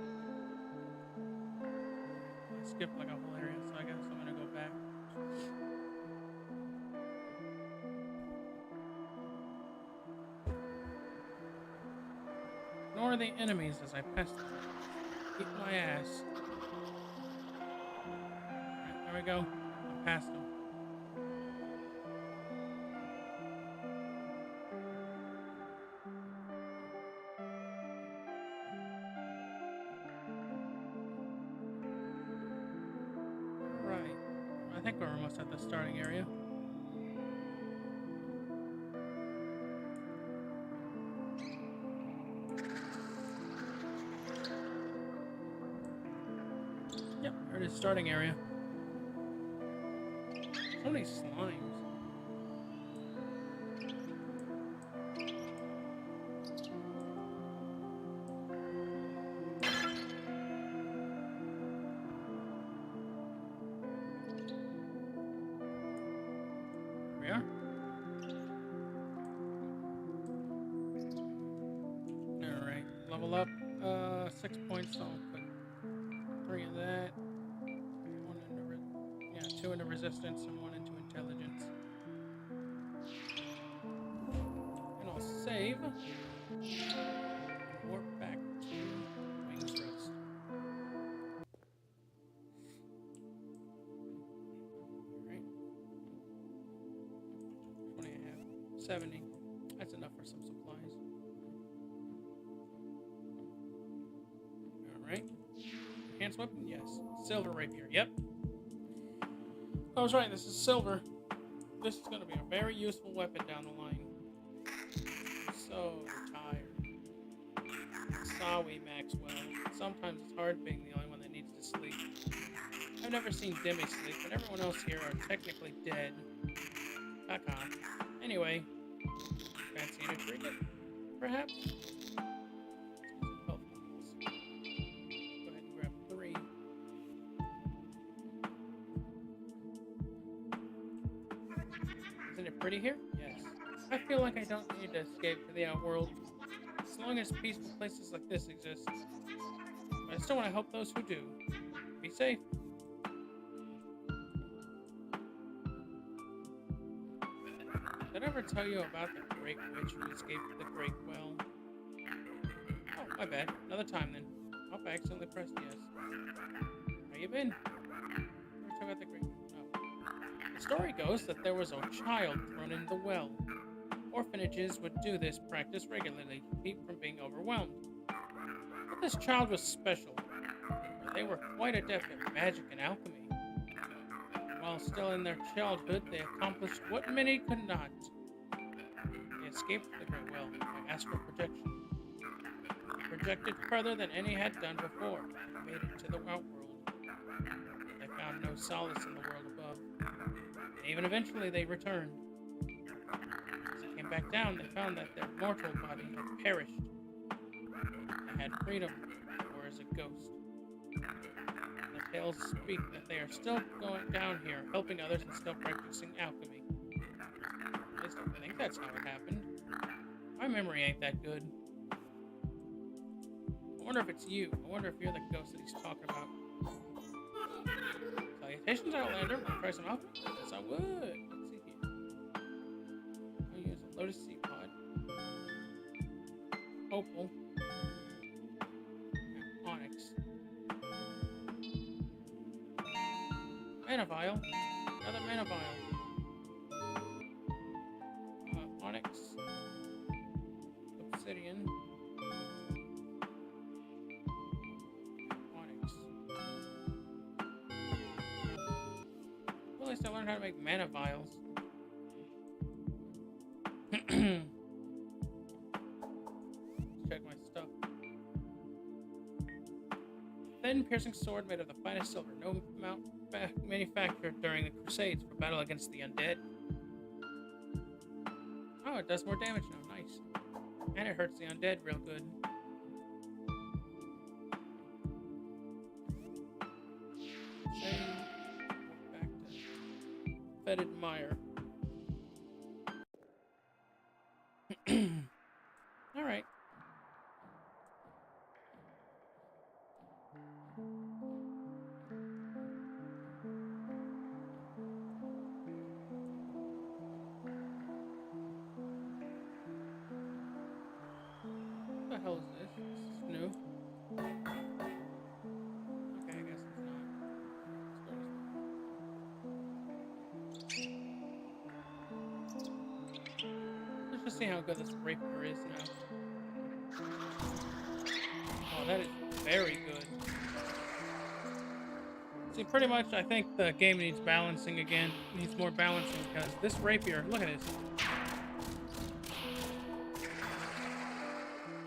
I skipped like a whole area, so I guess I'm gonna go back. Ignore the enemies as I pest them. Eat my ass. Alright, there we go. I'm past them. Right. I think we're almost at the starting area. Yep, there it is, starting area. So many slimes. Here we are. Alright, level up 6 points, so I'll put 3 of that. 2 into resistance and 1 into intelligence. And I'll save. Warp back to Wings Rest. Alright. 20 and a half. 70. That's enough for some supplies. Alright. Enhanced weapon? Yes. Silver rapier. Yep. I was right, this is silver. This is going to be a very useful weapon down the line. So tired. Sorry, Maxwell. Sometimes it's hard being the only one that needs to sleep. I've never seen Demi sleep, but everyone else here are technically dead. Caca. Anyway, fancy a trinket, perhaps? Health points. Go ahead and grab 3. Isn't it pretty here? Yes. I feel like I don't need to escape to the outworld, as long as peaceful places like this exist. But I still want to help those who do. Be safe. Did I ever tell you about the great witch who escaped the great well? Oh, my bad. Another time then. Oh, I accidentally pressed yes. How you been? Never talk about the great... Oh. The story goes that there was a child thrown in the well. Orphanages would do this practice regularly to keep from being overwhelmed. But this child was special, for they were quite adept at magic and alchemy. While still in their childhood, they accomplished what many could not. They escaped the great well by astral projection. They projected further than any had done before, and made it to the outworld. They found no solace in the world above, and even eventually they returned. As they came back down, they found that their mortal body had perished. They had freedom, or as a ghost. The tales speak that they are still going down here, helping others and still practicing alchemy. At least I think that's how it happened. My memory ain't that good. I wonder if it's you. I wonder if you're the ghost that he's talking about. Salutations, Outlander. Want to try some alchemy? Yes, I would. Let's see here. I'll use a lotus seed pod. Opal. And onyx. Mana vial. Another mana vial. Onyx. Obsidian. Onyx. Well, at least I learned how to make mana vials. Let's check my stuff. Thin, piercing sword made of the finest silver. No amount manufactured during the Crusades for battle against the undead. Oh, it does more damage now. Nice. And it hurts the undead real good. Save. Back to fetid mire. Alright. What the hell is this? This is new. Okay, I guess it's not. Let's just see how good this rapier is now. Oh, that is very good. See, pretty much, I think the game needs balancing again. It needs more balancing because this rapier, look at this.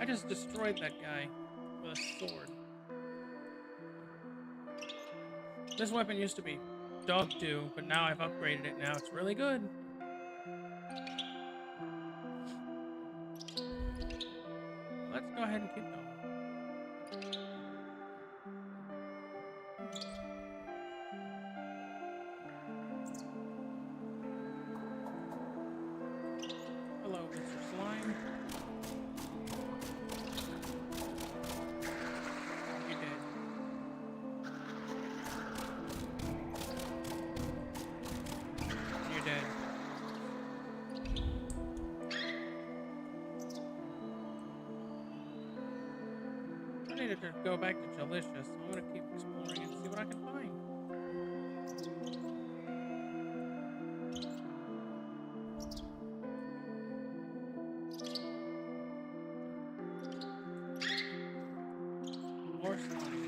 I just destroyed that guy with a sword. This weapon used to be dog do, but now I've upgraded it. Now it's really good. Let's go ahead and keep going. Hello, Mr. Slime. You're dead. You're dead. I needed to go back to Delicious. I'm gonna keep exploring and see what I can find. More slime.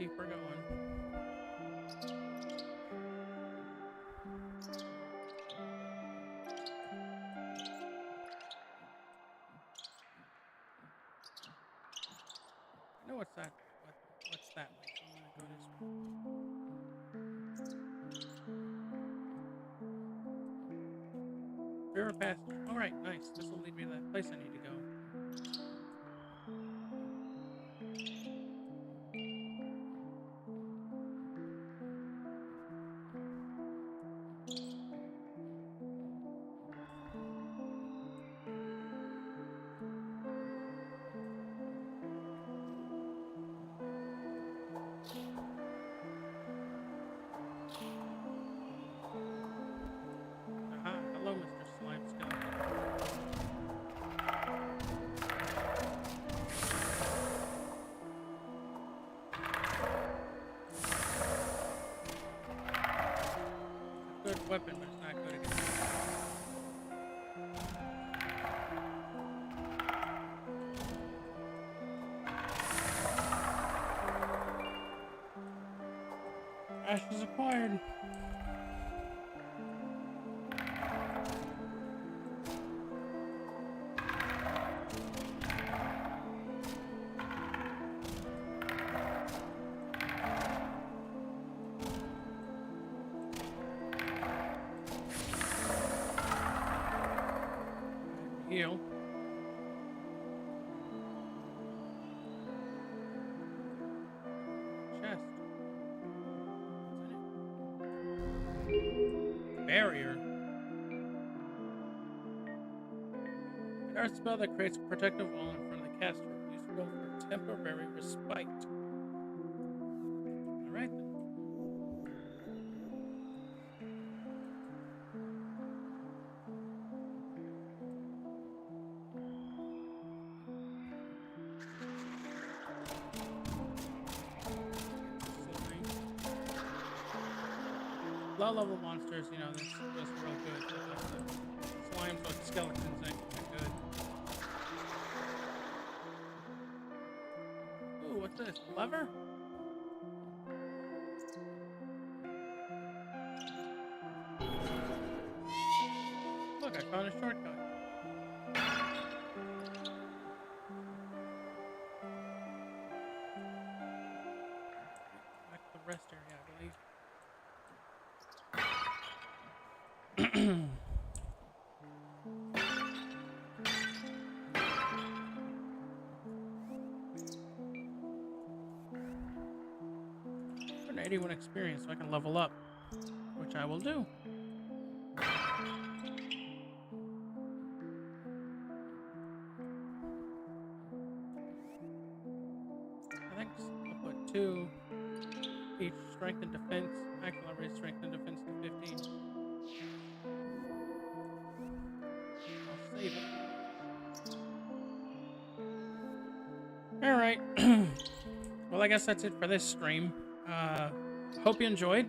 keep her going. I know what's that. What's that way? So I'm gonna go this way. River Pasture. All right, nice. This will lead me to that place I need to go. Aha, hello, Mr. Slime Skeleton. It's a good weapon, but it's not good against me. Ashes acquired. Heal. Chest. What's in it? Barrier. An earth spell that creates a protective wall in front of the caster. Useful for temporary respite. Alright then. Low level monsters, you know, this is real good. The slimes like skeletons ain't good. Ooh, what's this? Lever? Look, I found a shortcut. Back to the rest area, I believe. An 81 experience, so I can level up, which I will do. I think I'll put 2 each strength and defense. Actually, I'll raise strength and defense to 15. I'll save it. Alright. Well, I guess that's it for this stream. Hope you enjoyed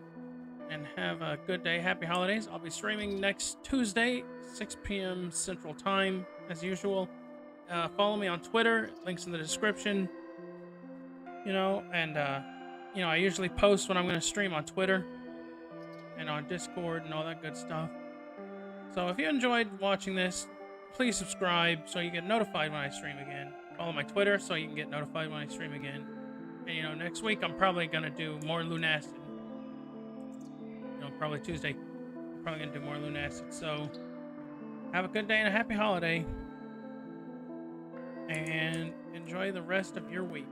and have a good day. Happy holidays. I'll be streaming next Tuesday, 6 p.m. Central Time, as usual. Follow me on Twitter. Links in the description. You know, and, you know, I usually post when I'm going to stream on Twitter and on Discord and all that good stuff. So if you enjoyed watching this, please subscribe so you get notified when I stream again. Follow my Twitter so you can get notified when I stream again. And, you know, next week I'm probably going to do more Lunacid. You know, probably Tuesday. I'm probably going to do more Lunacid. So, have a good day and a happy holiday. And enjoy the rest of your week.